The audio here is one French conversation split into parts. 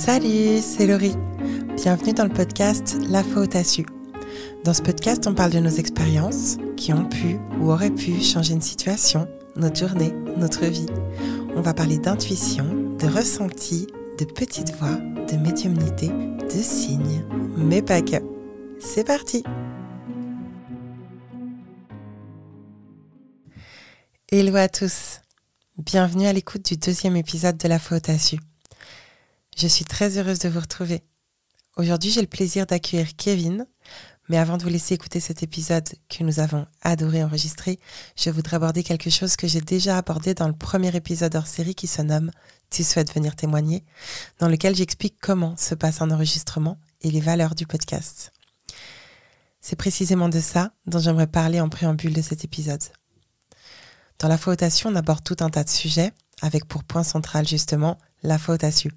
Salut, c'est Laurie. Bienvenue dans le podcast La fois où t'as su. Dans ce podcast, on parle de nos expériences qui ont pu ou auraient pu changer une situation, notre journée, notre vie. On va parler d'intuition, de ressenti, de petites voix, de médiumnité, de signes, mais pas que. C'est parti! Hello à tous. Bienvenue à l'écoute du 2e épisode de La fois où t'as su. Je suis très heureuse de vous retrouver. Aujourd'hui, j'ai le plaisir d'accueillir Kevin, mais avant de vous laisser écouter cet épisode que nous avons adoré enregistrer, je voudrais aborder quelque chose que j'ai déjà abordé dans le premier épisode hors série qui se nomme « Tu souhaites venir témoigner ?», dans lequel j'explique comment se passe un enregistrement et les valeurs du podcast. C'est précisément de ça dont j'aimerais parler en préambule de cet épisode. Dans La fois où t'as su, on aborde tout un tas de sujets, avec pour point central justement la fois où t'as su.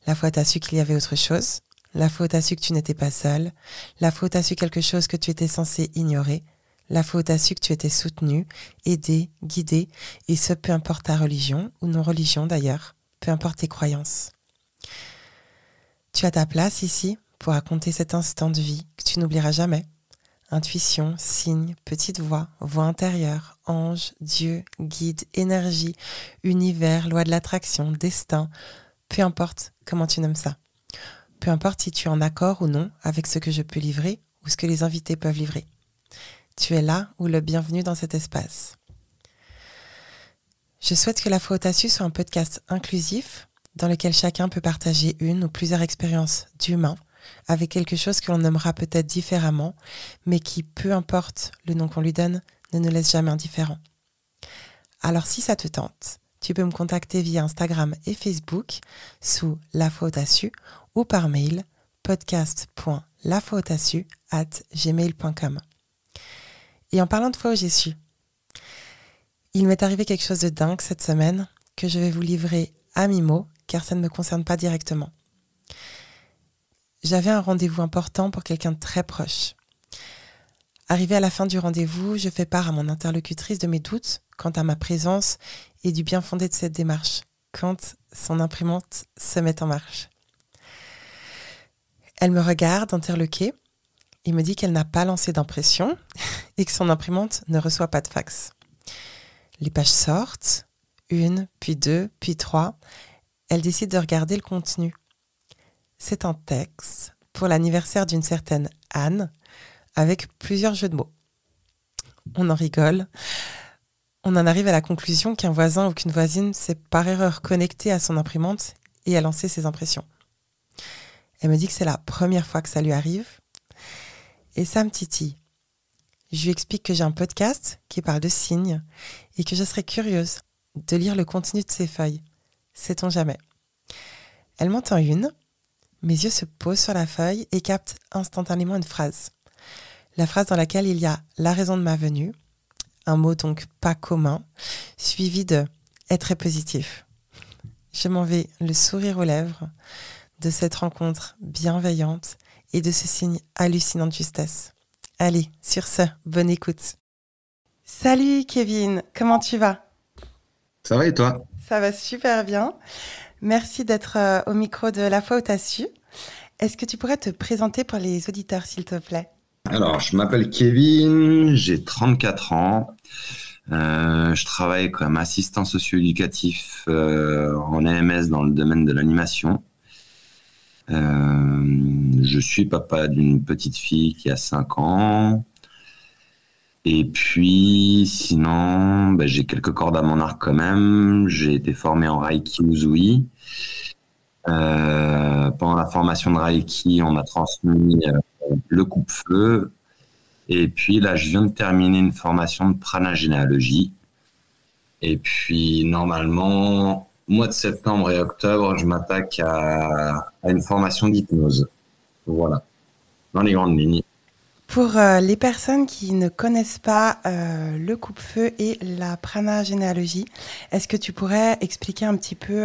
La fois où t'as su qu'il y avait autre chose, la fois où t'as su que tu n'étais pas seul, la fois où t'as su quelque chose que tu étais censé ignorer, la fois où t'as su que tu étais soutenu, aidé, guidé, et ce peu importe ta religion, ou non-religion d'ailleurs, peu importe tes croyances. Tu as ta place ici pour raconter cet instant de vie que tu n'oublieras jamais. Intuition, signe, petite voix, voix intérieure, ange, Dieu, guide, énergie, univers, loi de l'attraction, destin, peu importe comment tu nommes ça. Peu importe si tu es en accord ou non avec ce que je peux livrer ou ce que les invités peuvent livrer. Tu es là ou le bienvenu dans cet espace. Je souhaite que La fois où t'as su soit un podcast inclusif dans lequel chacun peut partager une ou plusieurs expériences d'humain avec quelque chose que l'on nommera peut-être différemment, mais qui, peu importe le nom qu'on lui donne, ne nous laisse jamais indifférents. Alors si ça te tente, tu peux me contacter via Instagram et Facebook sous La fois où t'as su ou par mail podcast.lafoioutassu@gmail.com. Et en parlant de fois où j'ai su, il m'est arrivé quelque chose de dingue cette semaine que je vais vous livrer à mi-mot car ça ne me concerne pas directement. J'avais un rendez-vous important pour quelqu'un de très proche. Arrivé à la fin du rendez-vous, je fais part à mon interlocutrice de mes doutes quant à ma présence et du bien fondé de cette démarche, quand son imprimante se met en marche. Elle me regarde interloquée et me dit qu'elle n'a pas lancé d'impression et que son imprimante ne reçoit pas de fax. Les pages sortent, 1, puis 2, puis 3. Elle décide de regarder le contenu. C'est un texte pour l'anniversaire d'une certaine Anne avec plusieurs jeux de mots. On en rigole. On en arrive à la conclusion qu'un voisin ou qu'une voisine s'est par erreur connecté à son imprimante et a lancé ses impressions. Elle me dit que c'est la première fois que ça lui arrive et ça me titille. Je lui explique que j'ai un podcast qui parle de signes et que je serais curieuse de lire le contenu de ces feuilles. Sait-on jamais. Elle m'entend une. Mes yeux se posent sur la feuille et captent instantanément une phrase. La phrase dans laquelle il y a la raison de ma venue, un mot donc pas commun, suivi de « est très positif ». Je m'en vais le sourire aux lèvres de cette rencontre bienveillante et de ce signe hallucinant de justesse. Allez, sur ce, bonne écoute. Salut Kevin, comment tu vas ? Ça va et toi? Ça va super bien. Merci d'être au micro de La fois où t'as su. Est-ce que tu pourrais te présenter pour les auditeurs, s'il te plaît ? Alors, je m'appelle Kevin, j'ai 34 ans. Je travaille comme assistant socio-éducatif en AMS dans le domaine de l'animation. Je suis papa d'une petite fille qui a 5 ans. Et puis, sinon, j'ai quelques cordes à mon arc quand même. J'ai été formé en Reiki Usui. Pendant la formation de Reiki, on m'a transmis le coupe-feu. Et puis là, je viens de terminer une formation de pranagénéalogie. Et puis, normalement, mois de septembre et octobre, je m'attaque à une formation d'hypnose. Voilà, dans les grandes lignes. Pour les personnes qui ne connaissent pas le coupe-feu et la pranagénéalogie, est-ce que tu pourrais expliquer un petit peu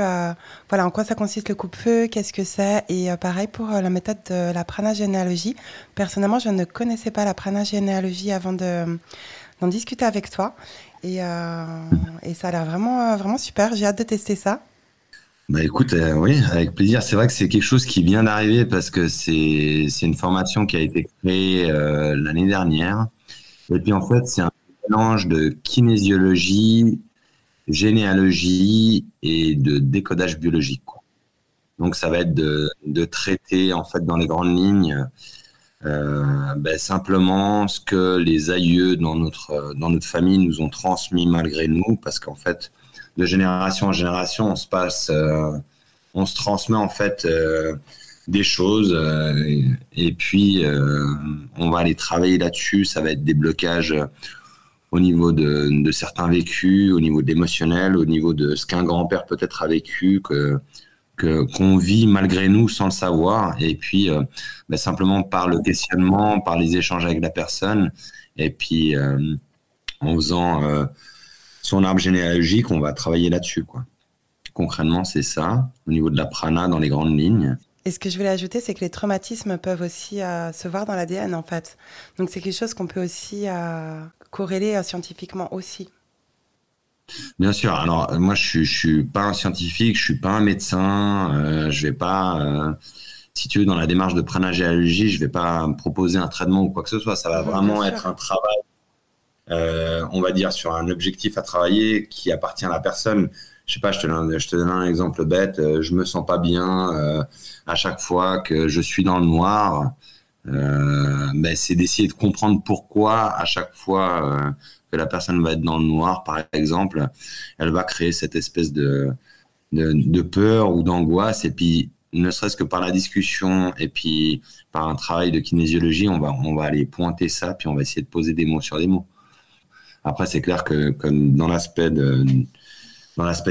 voilà, en quoi ça consiste le coupe-feu, qu'est-ce que c'est et pareil pour la méthode de la pranagénéalogie. Personnellement, je ne connaissais pas la pranagénéalogie avant d'en discuter avec toi et ça a l'air vraiment, vraiment super. J'ai hâte de tester ça. Bah écoute, oui, avec plaisir. C'est vrai que c'est quelque chose qui vient d'arriver parce que c'est une formation qui a été créée l'année dernière. Et puis en fait, c'est un mélange de kinésiologie, généalogie et de décodage biologique, quoi. Donc ça va être de traiter en fait dans les grandes lignes simplement ce que les aïeux dans notre famille nous ont transmis malgré nous, parce qu'en fait, de génération en génération, on se transmet en fait des choses et puis on va aller travailler là-dessus. Ça va être des blocages au niveau de certains vécus, au niveau de l'émotionnel, au niveau de ce qu'un grand-père peut-être a vécu, qu'on vit malgré nous sans le savoir, et puis simplement par le questionnement, par les échanges avec la personne, et puis en faisant son arbre généalogique, on va travailler là-dessus, quoi. Concrètement, c'est ça, au niveau de la prana dans les grandes lignes. Et ce que je voulais ajouter, c'est que les traumatismes peuvent aussi se voir dans l'ADN, en fait. Donc c'est quelque chose qu'on peut aussi corréler scientifiquement aussi. Bien sûr. Alors moi, je suis pas un scientifique, je suis pas un médecin. Je vais pas, si tu veux, dans la démarche de pranagéologie, je vais pas me proposer un traitement ou quoi que ce soit. Ça va vraiment être un travail, on va dire, sur un objectif à travailler qui appartient à la personne. Je sais pas, je te donne un exemple bête. Je me sens pas bien à chaque fois que je suis dans le noir. C'est d'essayer de comprendre pourquoi à chaque fois que la personne va être dans le noir, par exemple, elle va créer cette espèce de peur ou d'angoisse. Et puis, ne serait-ce que par la discussion et puis par un travail de kinésiologie, on va aller pointer ça, puis on va essayer de poser des mots sur des mots. Après, c'est clair que comme dans l'aspect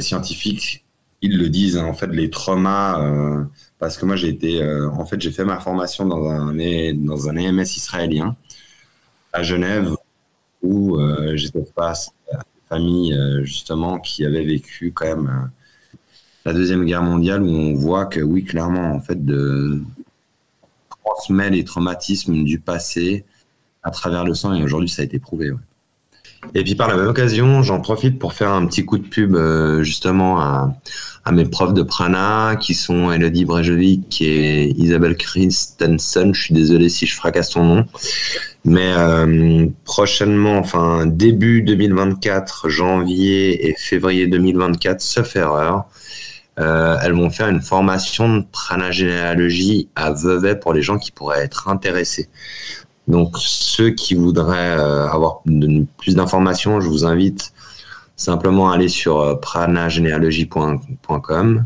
scientifique, ils le disent, hein, en fait, les traumas, parce que moi, j'ai fait ma formation dans un EMS israélien à Genève, où j'étais face à une famille, justement, qui avait vécu quand même la Deuxième Guerre mondiale, où on voit que, oui, clairement, en fait, de transmettre les traumatismes du passé à travers le sang, et aujourd'hui, ça a été prouvé, ouais. Et puis par la même occasion, j'en profite pour faire un petit coup de pub justement à mes profs de prana qui sont Elodie Brejovic et Isabelle Christensen. Je suis désolé si je fracasse ton nom. Mais prochainement, enfin début 2024, janvier et février 2024, sauf erreur, elles vont faire une formation de pranagénéalogie à Vevey pour les gens qui pourraient être intéressés. Donc, ceux qui voudraient avoir plus d'informations, je vous invite simplement à aller sur pranagénéalogie.com.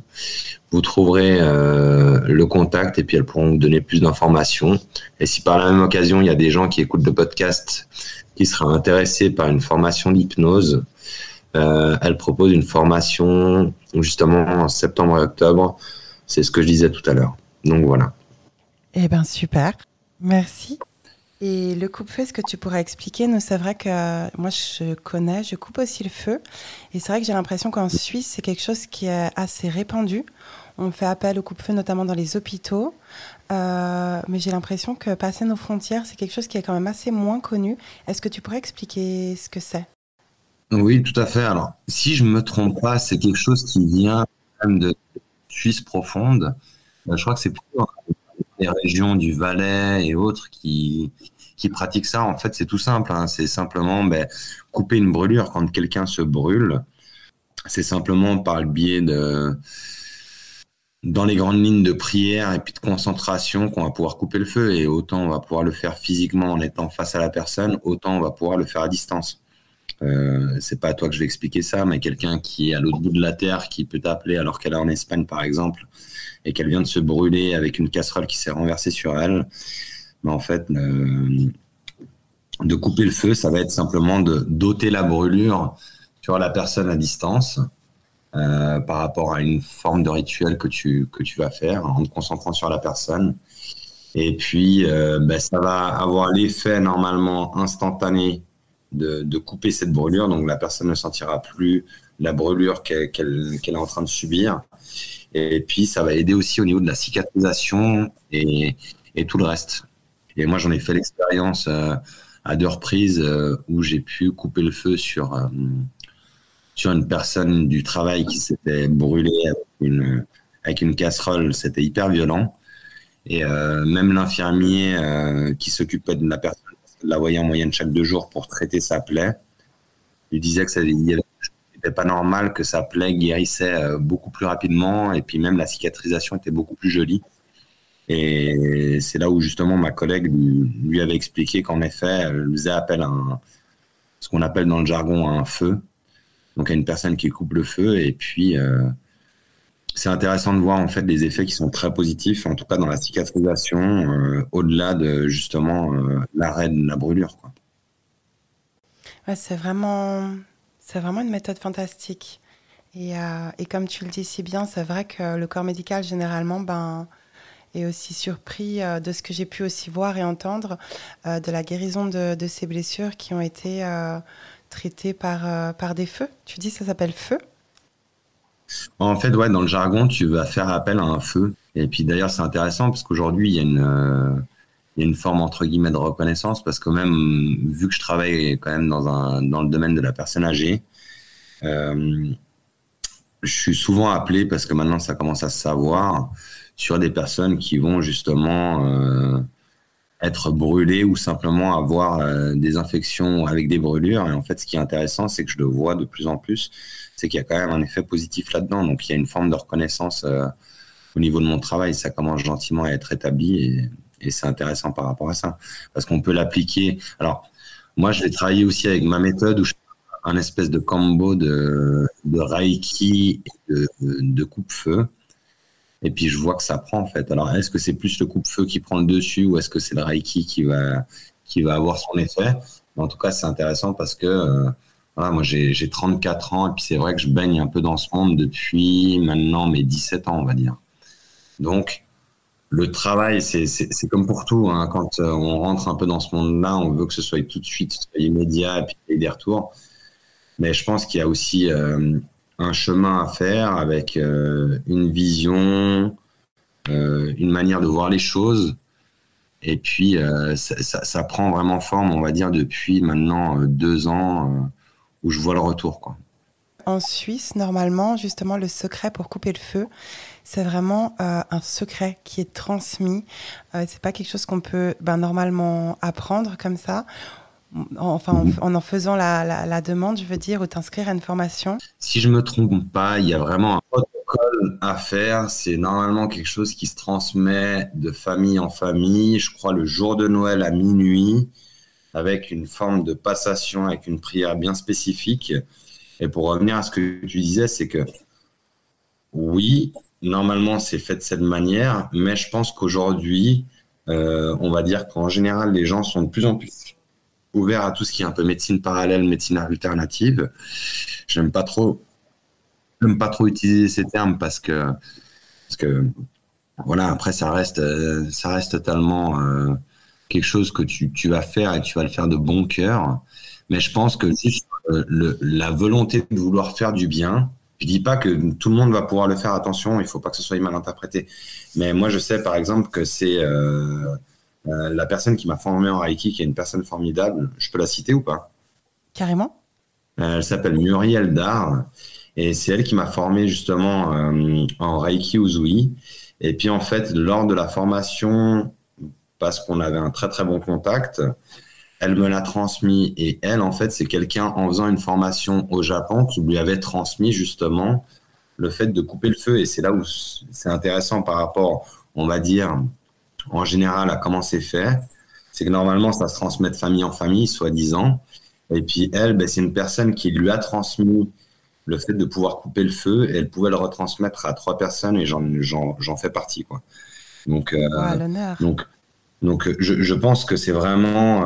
Vous trouverez le contact et puis elles pourront vous donner plus d'informations. Et si par la même occasion, il y a des gens qui écoutent le podcast qui seraient intéressés par une formation d'hypnose, elles proposent une formation justement en septembre et octobre. C'est ce que je disais tout à l'heure. Donc, voilà. Eh bien, super. Merci. Et le coupe-feu, est-ce que tu pourrais expliquer? Nous, c'est vrai que moi, je coupe aussi le feu. Et c'est vrai que j'ai l'impression qu'en Suisse, c'est quelque chose qui est assez répandu. On fait appel au coupe-feu, notamment dans les hôpitaux. Mais j'ai l'impression que passer nos frontières, c'est quelque chose qui est quand même assez moins connu. Est-ce que tu pourrais expliquer ce que c'est? Oui, tout à fait. Alors, si je me trompe pas, c'est quelque chose qui vient quand même de Suisse profonde. Je crois que c'est plutôt dans les régions du Valais et autres qui pratiquent ça. En fait, c'est tout simple, hein. C'est simplement couper une brûlure. Quand quelqu'un se brûle, c'est simplement par le biais dans les grandes lignes de prière et puis de concentration qu'on va pouvoir couper le feu. Et autant on va pouvoir le faire physiquement en étant face à la personne, autant on va pouvoir le faire à distance. C'est pas à toi que je vais expliquer ça, mais quelqu'un qui est à l'autre bout de la terre, qui peut t'appeler alors qu'elle est en Espagne, par exemple, et qu'elle vient de se brûler avec une casserole qui s'est renversée sur elle, en fait, de couper le feu, ça va être simplement de d'ôter la brûlure sur la personne à distance par rapport à une forme de rituel que tu vas faire en te concentrant sur la personne. Et puis, ça va avoir l'effet normalement instantané de couper cette brûlure. Donc, la personne ne sentira plus la brûlure qu'elle est en train de subir. Et puis, ça va aider aussi au niveau de la cicatrisation et tout le reste. Et moi, j'en ai fait l'expérience à 2 reprises où j'ai pu couper le feu sur sur une personne du travail qui s'était brûlée avec une casserole. C'était hyper violent. Et même l'infirmier qui s'occupait de la personne, la voyait en moyenne chaque 2 jours pour traiter sa plaie, lui disait que c'était pas normal, que sa plaie guérissait beaucoup plus rapidement et puis même la cicatrisation était beaucoup plus jolie. Et c'est là où justement ma collègue lui avait expliqué qu'en effet, elle faisait appel à ce qu'on appelle dans le jargon un feu, donc à une personne qui coupe le feu. Et puis c'est intéressant de voir en fait des effets qui sont très positifs, en tout cas dans la cicatrisation, au-delà de justement l'arrêt de la brûlure, quoi. Ouais, c'est vraiment une méthode fantastique. Et comme tu le dis si bien, c'est vrai que le corps médical, généralement, est aussi surpris de ce que j'ai pu aussi voir et entendre de la guérison de ces blessures qui ont été traitées par des feux. Tu dis ça s'appelle feu? En fait, ouais, dans le jargon, tu vas faire appel à un feu. Et puis d'ailleurs, c'est intéressant parce qu'aujourd'hui, il y a une forme entre guillemets de reconnaissance parce que même vu que je travaille quand même dans le domaine de la personne âgée, je suis souvent appelé parce que maintenant ça commence à se savoir sur des personnes qui vont justement être brûlées ou simplement avoir des infections avec des brûlures. Et en fait, ce qui est intéressant, c'est que je le vois de plus en plus, c'est qu'il y a quand même un effet positif là-dedans. Donc, il y a une forme de reconnaissance au niveau de mon travail. Ça commence gentiment à être établi et c'est intéressant par rapport à ça. Parce qu'on peut l'appliquer. Alors, moi, je vais travailler aussi avec ma méthode où je fais un espèce de combo de Reiki et de coupe-feu. Et puis, je vois que ça prend, en fait. Alors, est-ce que c'est plus le coupe-feu qui prend le dessus ou est-ce que c'est le Reiki qui va avoir son effet? En tout cas, c'est intéressant parce que voilà, moi, j'ai 34 ans et puis c'est vrai que je baigne un peu dans ce monde depuis maintenant mes 17 ans, on va dire. Donc, le travail, c'est comme pour tout, hein. Quand on rentre un peu dans ce monde-là, on veut que ce soit tout de suite, ce soit immédiat et puis qu'il y ait des retours. Mais je pense qu'il y a aussi un chemin à faire avec une vision, une manière de voir les choses. Et puis, ça prend vraiment forme, on va dire, depuis maintenant 2 ans où je vois le retour, quoi. En Suisse, normalement, justement, le secret pour couper le feu, c'est vraiment un secret qui est transmis. C'est pas quelque chose qu'on peut normalement apprendre comme ça. Enfin, en faisant la demande, je veux dire, ou t'inscrire à une formation. Si je me trompe pas, il y a vraiment un protocole à faire. C'est normalement quelque chose qui se transmet de famille en famille. Je crois le jour de Noël à minuit, avec une forme de passation, avec une prière bien spécifique. Et pour revenir à ce que tu disais, c'est que oui, normalement c'est fait de cette manière, mais je pense qu'aujourd'hui, on va dire qu'en général, les gens sont de plus en plus ouverts à tout ce qui est un peu médecine parallèle, médecine alternative. J'aime pas trop utiliser ces termes parce que voilà, après ça reste totalement quelque chose que tu vas faire et tu vas le faire de bon cœur. Mais je pense que juste la volonté de vouloir faire du bien, je dis pas que tout le monde va pouvoir le faire, attention, il faut pas que ce soit mal interprété. Mais moi, je sais par exemple que c'est la personne qui m'a formé en Reiki, qui est une personne formidable. Je peux la citer ou pas? Carrément. Elle s'appelle Muriel Dar et c'est elle qui m'a formé justement en Reiki Uzui. Et puis en fait, lors de la formation, parce qu'on avait un très très bon contact, elle me l'a transmis et elle, en fait, c'est quelqu'un en faisant une formation au Japon qui lui avait transmis justement le fait de couper le feu. Et c'est là où c'est intéressant par rapport, on va dire, en général, à comment c'est fait. C'est que normalement, ça se transmet de famille en famille, soi-disant. Et puis elle, c'est une personne qui lui a transmis le fait de pouvoir couper le feu et elle pouvait le retransmettre à 3 personnes et j'en fais partie, quoi. Donc, l'honneur. Donc, je pense que c'est vraiment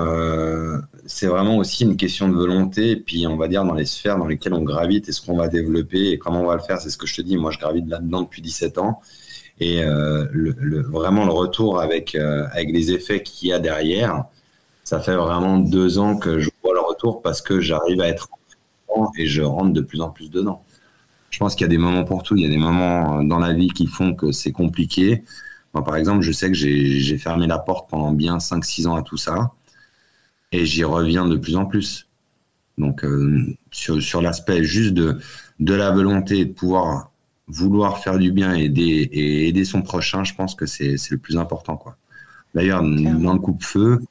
aussi une question de volonté. Et puis, on va dire, dans les sphères dans lesquelles on gravite et ce qu'on va développer et comment on va le faire, c'est ce que je te dis. Moi, je gravite là-dedans depuis 17 ans. Et vraiment, le retour avec les effets qu'il y a derrière, ça fait vraiment 2 ans que je vois le retour parce que j'arrive à être dedans et je rentre de plus en plus dedans. Je pense qu'il y a des moments pour tout. Il y a des moments dans la vie qui font que c'est compliqué. Moi, par exemple, je sais que j'ai fermé la porte pendant bien 5-6 ans à tout ça et j'y reviens de plus en plus. Donc, sur l'aspect juste de la volonté de pouvoir vouloir faire du bien et aider son prochain, je pense que c'est le plus important, quoi. D'ailleurs, dans le coupe-feu,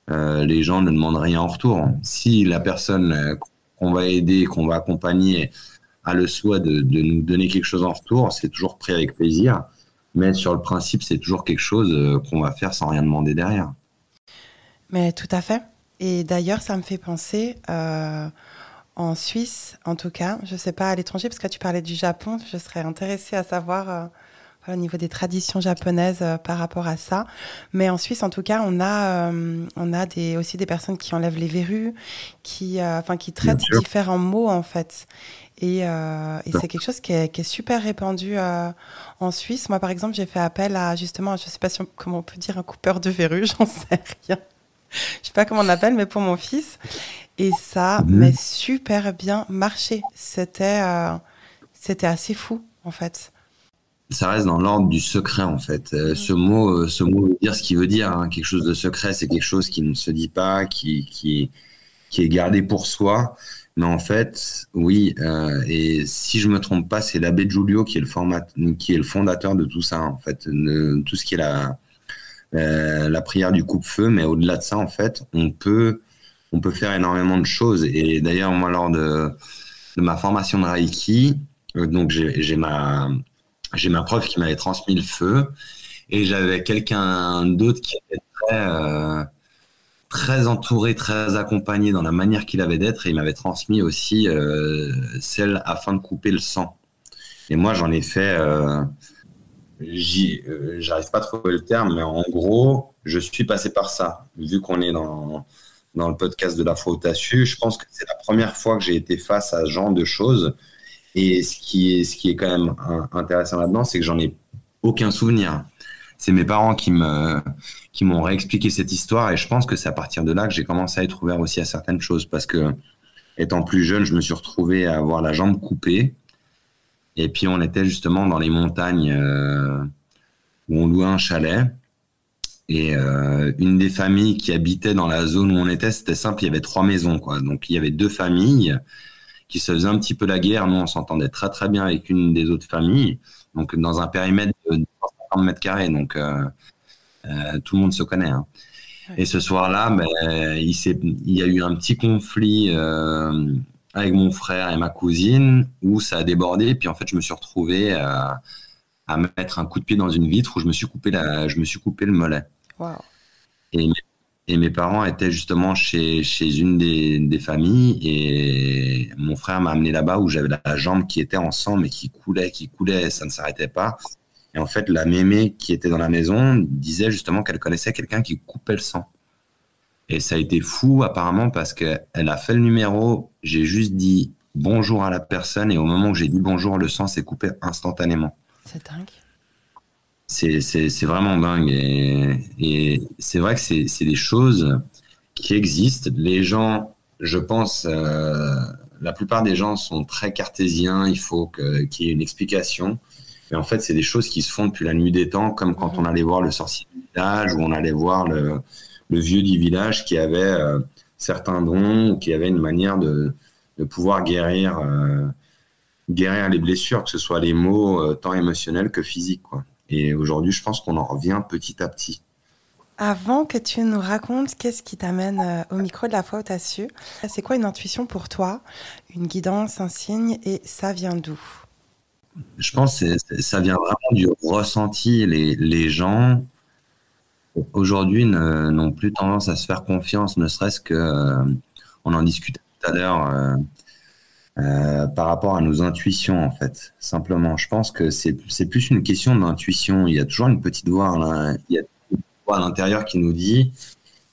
les gens ne demandent rien en retour. Si la personne qu'on va aider, qu'on va accompagner, a le souhait de nous donner quelque chose en retour, c'est toujours pris avec plaisir. Mais sur le principe, c'est toujours quelque chose qu'on va faire sans rien demander derrière. Mais tout à fait. Et d'ailleurs, ça me fait penser, en Suisse, en tout cas, je ne sais pas à l'étranger, parce que tu parlais du Japon, je serais intéressée à savoir au niveau des traditions japonaises par rapport à ça. Mais en Suisse, en tout cas, on a aussi des personnes qui enlèvent les verrues, qui Bien traitent sûr. différents mots, en fait. Et c'est quelque chose qui est super répandu en Suisse. Moi, par exemple, j'ai fait appel à, justement, je ne sais pas comment on peut dire un coupeur de verrues, j'en sais rien. Je sais pas comment on appelle, mais pour mon fils. Et ça, mais Mhm. super bien marché. C'était assez fou, en fait. Ça reste dans l'ordre du secret, en fait. Mhm. Ce mot veut dire ce qu'il veut dire, hein. Quelque chose de secret, c'est quelque chose qui ne se dit pas, qui est gardé pour soi. Mais en fait, oui, et si je me trompe pas, c'est l'abbé Giulio qui est le fondateur de tout ça, en fait, de tout ce qui est la prière du coupe-feu. Mais au-delà de ça, en fait, on peut faire énormément de choses. Et d'ailleurs, moi, lors de ma formation de Reiki, donc j'ai ma prof qui m'avait transmis le feu et j'avais quelqu'un d'autre qui était très entouré, très accompagné dans la manière qu'il avait d'être et il m'avait transmis aussi celle afin de couper le sang. Et moi, j'en ai fait, j'arrive pas à trouver le terme, mais en gros, je suis passé par ça. Vu qu'on est dans le podcast de la foi au Tassu, je pense que c'est la première fois que j'ai été face à ce genre de choses. Et ce qui est quand même intéressant là-dedans, c'est que j'en ai aucun souvenir. C'est mes parents qui m'ont réexpliqué cette histoire et je pense que c'est à partir de là que j'ai commencé à être ouvert aussi à certaines choses parce que étant plus jeune, je me suis retrouvé à avoir la jambe coupée et puis on était justement dans les montagnes où on louait un chalet et une des familles qui habitait dans la zone où on était, c'était simple, il y avait 3 maisons quoi. Donc il y avait 2 familles qui se faisaient un petit peu la guerre. Nous, on s'entendait très très bien avec une des autres familles, donc dans un périmètre de 150 mètres carrés, donc tout le monde se connaît, hein. Ouais. Et ce soir-là, ben, il y a eu un petit conflit avec mon frère et ma cousine où ça a débordé. Puis en fait, je me suis retrouvé à mettre un coup de pied dans une vitre où je me suis coupé le mollet. Waouh. Et, et mes parents étaient justement chez une des familles et mon frère m'a amené là-bas où j'avais la jambe qui était en sang mais qui coulait, ça ne s'arrêtait pas. Et en fait, la mémé qui était dans la maison disait justement qu'elle connaissait quelqu'un qui coupait le sang. Et ça a été fou apparemment parce qu'elle a fait le numéro, j'ai juste dit bonjour à la personne et au moment où j'ai dit bonjour, le sang s'est coupé instantanément. C'est dingue. C'est vraiment dingue et c'est vrai que c'est des choses qui existent. Les gens, je pense, la plupart des gens sont très cartésiens, qu'il y ait une explication. Mais en fait, c'est des choses qui se font depuis la nuit des temps, comme quand on Mhm. allait voir le sorcier du village ou on allait voir le vieux du village qui avait certains dons ou qui avait une manière de pouvoir guérir les blessures, que ce soit les maux tant émotionnels que physiques, quoi. Et aujourd'hui, je pense qu'on en revient petit à petit. Avant que tu nous racontes qu'est-ce qui t'amène au micro de la foi où t'as su, c'est quoi une intuition pour toi, une guidance, un signe, et ça vient d'où? Je pense que ça vient vraiment du ressenti. Les gens, aujourd'hui, n'ont plus tendance à se faire confiance, ne serait-ce que, on en discutait tout à l'heure, par rapport à nos intuitions, en fait. Simplement, je pense que c'est plus une question d'intuition. Il y a toujours une petite voix, là, il y a une voix à l'intérieur qui nous dit,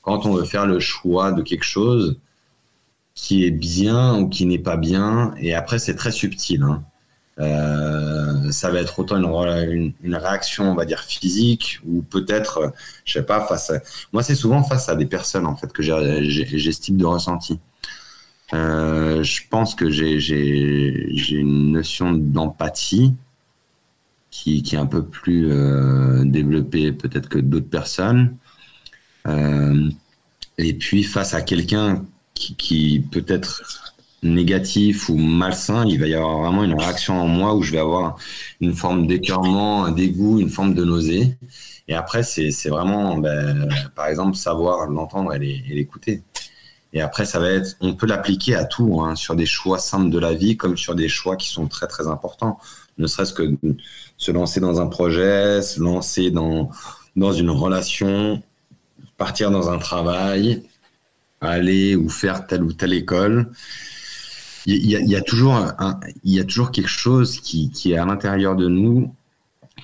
quand on veut faire le choix de quelque chose qui est bien ou qui n'est pas bien, et après, c'est très subtil, hein. Ça va être autant une réaction, on va dire, physique, ou peut-être, je sais pas, moi, c'est souvent face à des personnes, en fait, que j'ai ce type de ressenti. Je pense que j'ai une notion d'empathie qui est un peu plus développée peut-être que d'autres personnes. Et puis face à quelqu'un qui peut être négatif ou malsain, il va y avoir vraiment une réaction en moi où je vais avoir une forme d'écœurement, un dégoût, une forme de nausée. Et après, c'est vraiment, par exemple, savoir l'entendre et l'écouter. Et après, ça va être, on peut l'appliquer à tout, hein, sur des choix simples de la vie, comme sur des choix qui sont très, très importants. Ne serait-ce que se lancer dans un projet, se lancer dans une relation, partir dans un travail, aller ou faire telle ou telle école. Il y a toujours quelque chose qui est à l'intérieur de nous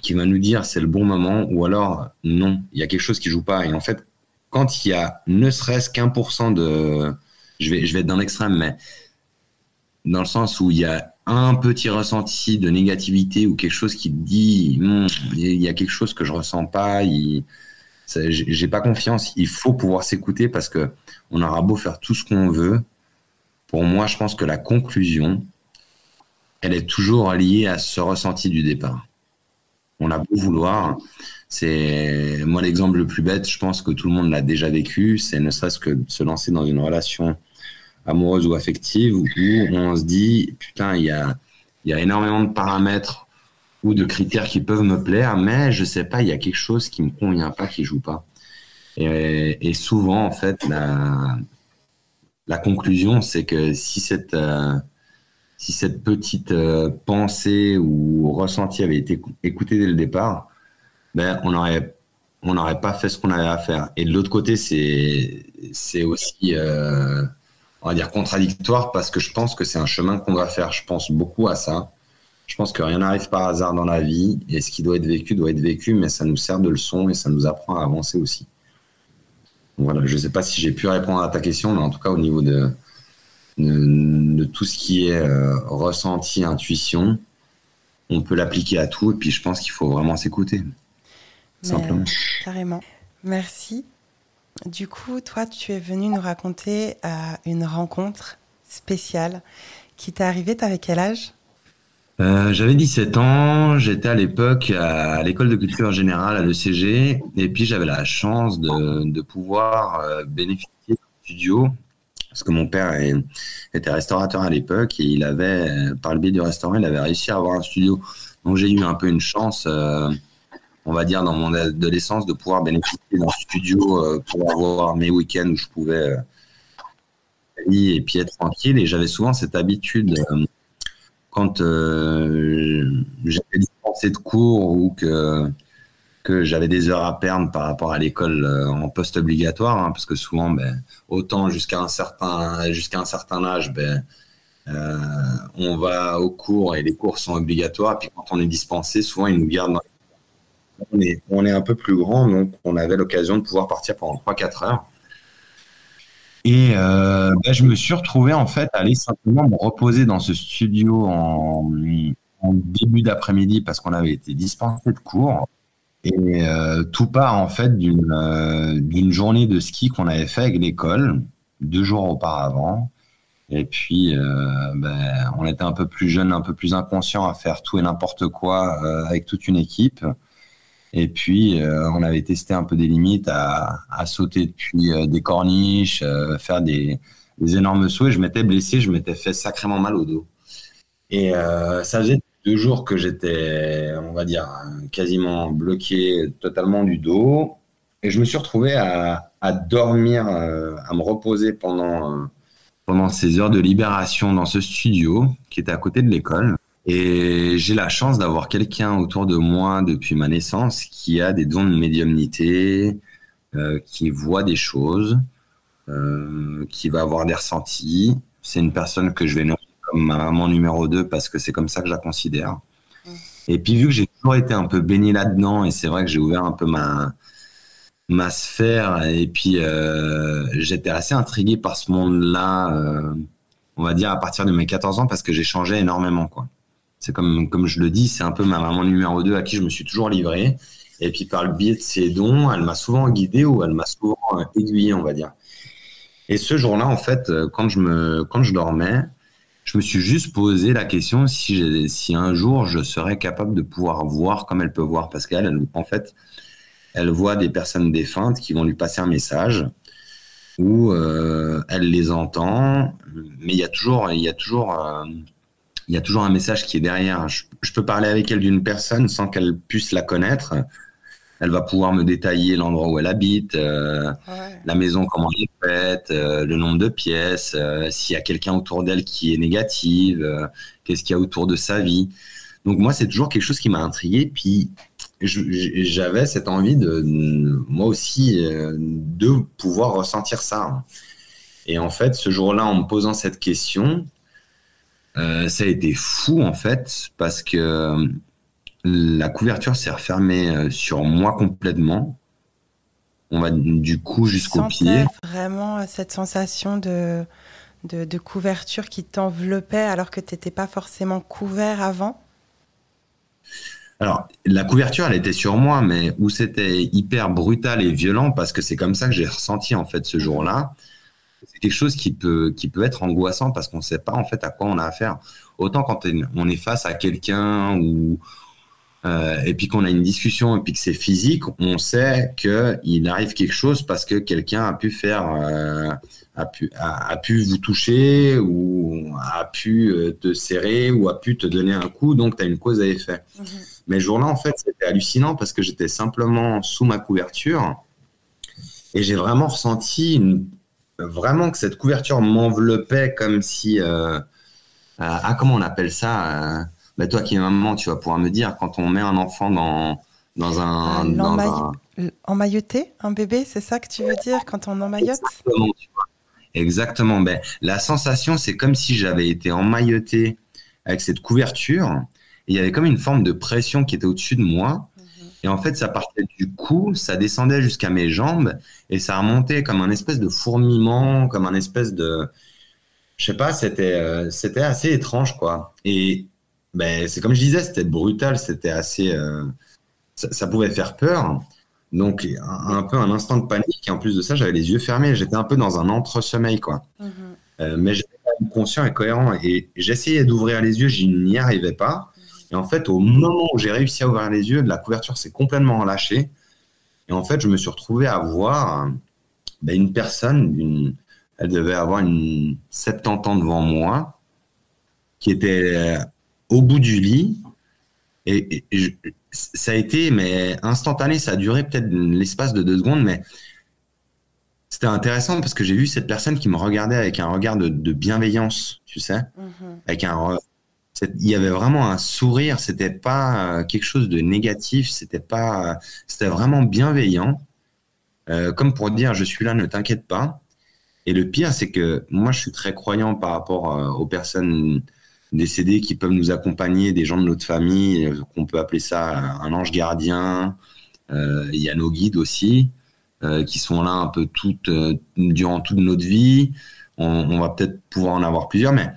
qui va nous dire c'est le bon moment, ou alors non, il y a quelque chose qui joue pas. Et en fait, quand il y a ne serait-ce qu'1% de... Je vais être dans l'extrême, mais dans le sens où il y a un petit ressenti de négativité ou quelque chose qui te dit il y a quelque chose que je ressens pas, j'ai pas confiance, il faut pouvoir s'écouter parce que on aura beau faire tout ce qu'on veut. Pour moi, je pense que la conclusion, elle est toujours liée à ce ressenti du départ. On a beau vouloir, c'est moi l'exemple le plus bête, je pense que tout le monde l'a déjà vécu, c'est ne serait-ce que de se lancer dans une relation amoureuse ou affective où on se dit putain, il y a énormément de paramètres ou de critères qui peuvent me plaire, mais je sais pas, il y a quelque chose qui me convient pas, qui joue pas. Et souvent, en fait, la conclusion, c'est que si cette petite pensée ou ressenti avait été écouté dès le départ, on n'aurait pas fait ce qu'on avait à faire. Et de l'autre côté, c'est aussi, on va dire, contradictoire parce que je pense que c'est un chemin qu'on doit faire. Je pense beaucoup à ça. Je pense que rien n'arrive par hasard dans la vie et ce qui doit être vécu, mais ça nous sert de leçon et ça nous apprend à avancer aussi. Voilà, je ne sais pas si j'ai pu répondre à ta question, mais en tout cas, au niveau de tout ce qui est ressenti, intuition, on peut l'appliquer à tout. Et puis, je pense qu'il faut vraiment s'écouter. Simplement. Carrément. Merci. Du coup, toi, tu es venu nous raconter une rencontre spéciale qui t'est arrivée. T'avais quel âge ? J'avais 17 ans, j'étais à l'époque à l'école de culture générale à l'ECG et puis j'avais la chance de pouvoir bénéficier d'un studio parce que mon père était restaurateur à l'époque et il avait, par le biais du restaurant, il avait réussi à avoir un studio. Donc j'ai eu un peu une chance, on va dire dans mon adolescence, de pouvoir bénéficier d'un studio pour avoir mes week-ends où je pouvais et puis être tranquille. Et j'avais souvent cette habitude quand j'avais dispensé de cours ou que j'avais des heures à perdre par rapport à l'école en post-obligatoire, hein, parce que souvent, autant jusqu'à un certain âge, on va aux cours et les cours sont obligatoires. Puis quand on est dispensé, souvent ils nous gardent on est un peu plus grand, donc on avait l'occasion de pouvoir partir pendant 3-4 heures. Et je me suis retrouvé en fait à aller simplement me reposer dans ce studio en début d'après-midi parce qu'on avait été dispensé de cours. Et tout part en fait d'une journée de ski qu'on avait fait avec l'école 2 jours auparavant. Et puis on était un peu plus jeunes, un peu plus inconscients à faire tout et n'importe quoi avec toute une équipe. Et puis, on avait testé un peu des limites à sauter depuis des corniches, faire des énormes sauts. Et je m'étais blessé, je m'étais fait sacrément mal au dos. Et ça faisait 2 jours que j'étais, on va dire, quasiment bloqué totalement du dos. Et je me suis retrouvé à dormir, à me reposer pendant ces heures de libération dans ce studio qui était à côté de l'école. Et j'ai la chance d'avoir quelqu'un autour de moi depuis ma naissance qui a des dons de médiumnité, qui voit des choses, qui va avoir des ressentis. C'est une personne que je vais nommer comme ma maman numéro 2 parce que c'est comme ça que je la considère. Et puis vu que j'ai toujours été un peu baigné là-dedans et c'est vrai que j'ai ouvert un peu ma sphère et puis j'étais assez intrigué par ce monde-là, on va dire à partir de mes 14 ans parce que j'ai changé énormément, quoi. C'est comme je le dis, c'est un peu ma maman numéro 2 à qui je me suis toujours livré. Et puis par le biais de ses dons, elle m'a souvent guidé ou elle m'a souvent aiguillé, on va dire. Et ce jour-là, en fait, quand je dormais, je me suis juste posé la question si un jour je serais capable de pouvoir voir comme elle peut voir. Parce qu'elle, en fait, elle voit des personnes défuntes qui vont lui passer un message ou elle elle les entend, mais il y a toujours un message qui est derrière. Je peux parler avec elle d'une personne sans qu'elle puisse la connaître. Elle va pouvoir me détailler l'endroit où elle habite, Ouais. la maison, comment elle est faite, le nombre de pièces, s'il y a quelqu'un autour d'elle qui est négative, qu'est-ce qu'il y a autour de sa vie. Donc moi, c'est toujours quelque chose qui m'a intrigué. Puis j'avais cette envie moi aussi, de pouvoir ressentir ça. Et en fait, ce jour-là, en me posant cette question, ça a été fou en fait, parce que la couverture s'est refermée sur moi complètement. On va du cou Tu jusqu'au pied. sentais vraiment cette sensation de couverture qui t'enveloppait alors que tu n'étais pas forcément couvert avant? Alors, la couverture, elle était sur moi, mais où c'était hyper brutal et violent, parce que c'est comme ça que j'ai ressenti en fait ce Mhm. jour-là. C'est quelque chose qui peut être angoissant parce qu'on ne sait pas en fait à quoi on a affaire. Autant quand on est face à quelqu'un ou et puis qu'on a une discussion et puis que c'est physique, on sait qu'il arrive quelque chose parce que quelqu'un a pu a pu vous toucher ou a pu te serrer ou a pu te donner un coup, donc tu as une cause à effet. Mhm. Mais ce jour-là, en fait, c'était hallucinant parce que j'étais simplement sous ma couverture et j'ai vraiment ressenti vraiment que cette couverture m'enveloppait comme si comment on appelle ça bah toi qui es maman, tu vas pouvoir me dire quand on met un enfant dans un Emmailloter un bébé, c'est ça que tu veux dire quand on emmaillote? exactement, exactement. Ben, la sensation, c'est comme si j'avais été emmailloté avec cette couverture. Et il y avait comme une forme de pression qui était au-dessus de moi. Mhm. Et en fait, ça partait du cou, ça descendait jusqu'à mes jambes et ça remontait comme un espèce de fourmillement, comme un espèce de, je sais pas, c'était assez étrange quoi. Et ben c'est comme je disais, c'était brutal, c'était assez, ça pouvait faire peur. Donc Mais un peu un instant de panique et en plus de ça, j'avais les yeux fermés, j'étais un peu dans un entre-sommeil quoi. mhm. Mais j'étais quand même conscient et cohérent et j'essayais d'ouvrir les yeux, je n'y arrivais pas. Et en fait, au moment où j'ai réussi à ouvrir les yeux, la couverture s'est complètement relâchée. Et en fait, je me suis retrouvé à voir ben, une personne, elle devait avoir une 70 ans devant moi, qui était au bout du lit. Ça a été mais instantané, ça a duré peut-être l'espace de 2 secondes, mais c'était intéressant parce que j'ai vu cette personne qui me regardait avec un regard de bienveillance, tu sais, Mhm. avec il y avait vraiment un sourire, c'était pas quelque chose de négatif, c'était vraiment bienveillant, comme pour dire je suis là, ne t'inquiète pas. Et le pire, c'est que moi, je suis très croyant par rapport aux personnes décédées qui peuvent nous accompagner, des gens de notre famille, qu'on peut appeler ça un ange gardien. Il y a nos guides aussi, qui sont là un peu durant toute notre vie. On va peut-être pouvoir en avoir plusieurs, mais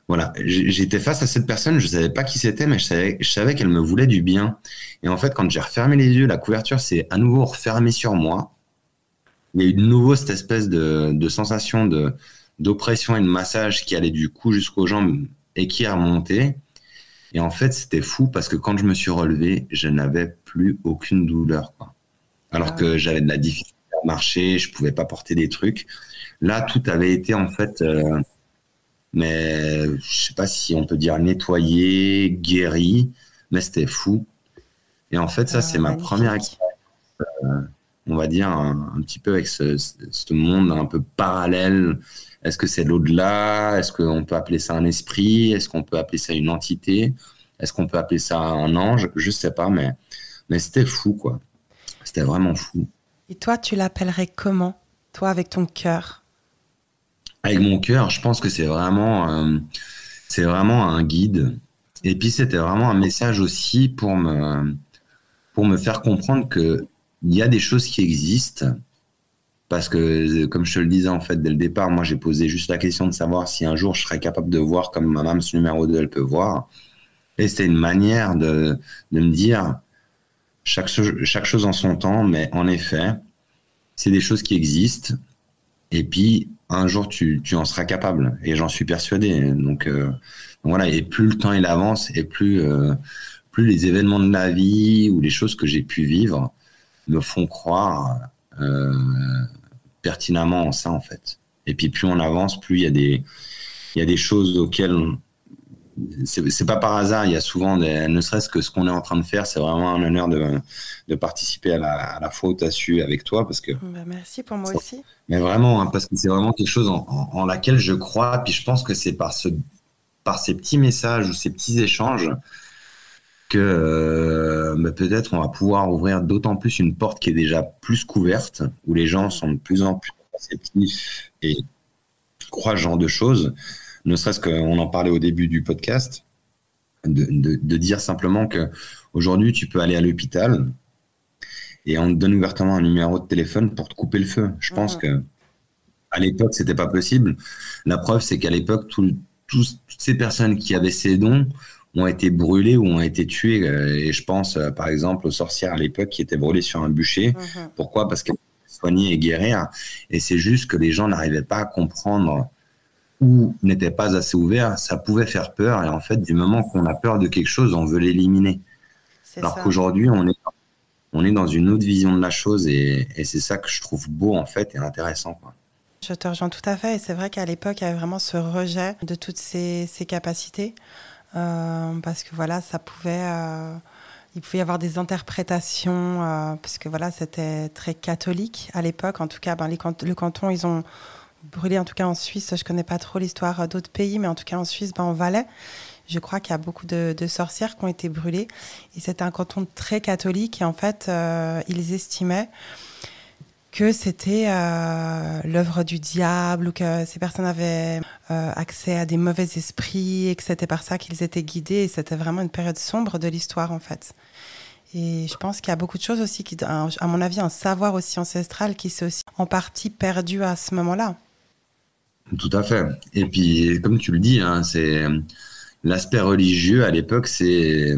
voilà, j'étais face à cette personne, je savais pas qui c'était, mais je savais qu'elle me voulait du bien. Et en fait, quand j'ai refermé les yeux, la couverture s'est à nouveau refermée sur moi. Il y a eu de nouveau cette espèce de sensation d'oppression et de massage qui allait du cou jusqu'aux jambes et qui est remonté. Et en fait, c'était fou parce que quand je me suis relevé, je n'avais plus aucune douleur, quoi. Alors Ah ouais. que j'avais de la difficulté à marcher, je pouvais pas porter des trucs. Là, tout avait été en fait, mais je sais pas si on peut dire nettoyé, guéri, mais c'était fou. Et en fait, ça, c'est Ah, ma première magnifique. expérience, on va dire, un petit peu avec ce monde un peu parallèle. Est-ce que c'est l'au-delà? Est-ce qu'on peut appeler ça un esprit? Est-ce qu'on peut appeler ça une entité? Est-ce qu'on peut appeler ça un ange? Je sais pas, mais c'était fou, quoi. C'était vraiment fou. Et toi, tu l'appellerais comment? Toi, avec ton cœur. Avec mon cœur, je pense que c'est vraiment un guide. Et puis, c'était vraiment un message aussi pour me faire comprendre que il y a des choses qui existent. Parce que, comme je te le disais, en fait, dès le départ, moi, j'ai posé juste la question de savoir si un jour je serais capable de voir comme ma maman numéro 2 elle peut voir. Et c'était une manière de me dire chaque chose en son temps, mais en effet, c'est des choses qui existent. Et puis, un jour, tu en seras capable. Et j'en suis persuadé. Donc voilà. Et plus le temps il avance, et plus les événements de la vie ou les choses que j'ai pu vivre me font croire euh, pertinemment en ça, en fait. Et puis plus on avance, plus il y a des choses auxquelles c'est pas par hasard. Il y a souvent ne serait-ce que ce qu'on est en train de faire, c'est vraiment un honneur de participer à la fois au TASU avec toi, parce que Merci pour moi aussi. mais vraiment, hein, parce que c'est vraiment quelque chose en laquelle je crois. Puis je pense que c'est par ces petits messages ou ces petits échanges que mais peut-être on va pouvoir ouvrir d'autant plus une porte qui est déjà plus couverte, où les gens sont de plus en plus réceptifs et croient ce genre de choses. Ne serait-ce qu'on en parlait au début du podcast, de dire simplement que aujourd'hui tu peux aller à l'hôpital et on te donne ouvertement un numéro de téléphone pour te couper le feu. Je pense que à l'époque c'était pas possible. La preuve, c'est qu'à l'époque toutes ces personnes qui avaient ces dons ont été brûlées ou ont été tuées. Et je pense par exemple aux sorcières à l'époque qui étaient brûlées sur un bûcher. Pourquoi? Parce qu'elles étaient soignées et guérir. Et c'est juste que les gens n'arrivaient pas à comprendre ou n'étaient pas assez ouverts. Ça pouvait faire peur. Et en fait, du moment qu'on a peur de quelque chose, on veut l'éliminer. Alors qu'aujourd'hui, on est dans une autre vision de la chose et c'est ça que je trouve beau en fait et intéressant, quoi. Je te rejoins tout à fait et c'est vrai qu'à l'époque il y avait vraiment ce rejet de toutes ces capacités parce que voilà il pouvait y avoir des interprétations parce que voilà c'était très catholique à l'époque, en tout cas le canton ils ont brûlé, en tout cas en Suisse, je connais pas trop l'histoire d'autres pays, mais en tout cas en Suisse, en Valais, je crois qu'il y a beaucoup de sorcières qui ont été brûlées. Et c'était un canton très catholique et en fait, ils estimaient que c'était l'œuvre du diable ou que ces personnes avaient accès à des mauvais esprits et que c'était par ça qu'ils étaient guidés. Et c'était vraiment une période sombre de l'histoire, en fait. Et je pense qu'il y a beaucoup de choses aussi, à mon avis, un savoir aussi ancestral qui s'est aussi en partie perdu à ce moment-là. Tout à fait. Et puis, comme tu le dis, hein, c'est l'aspect religieux à l'époque, c'est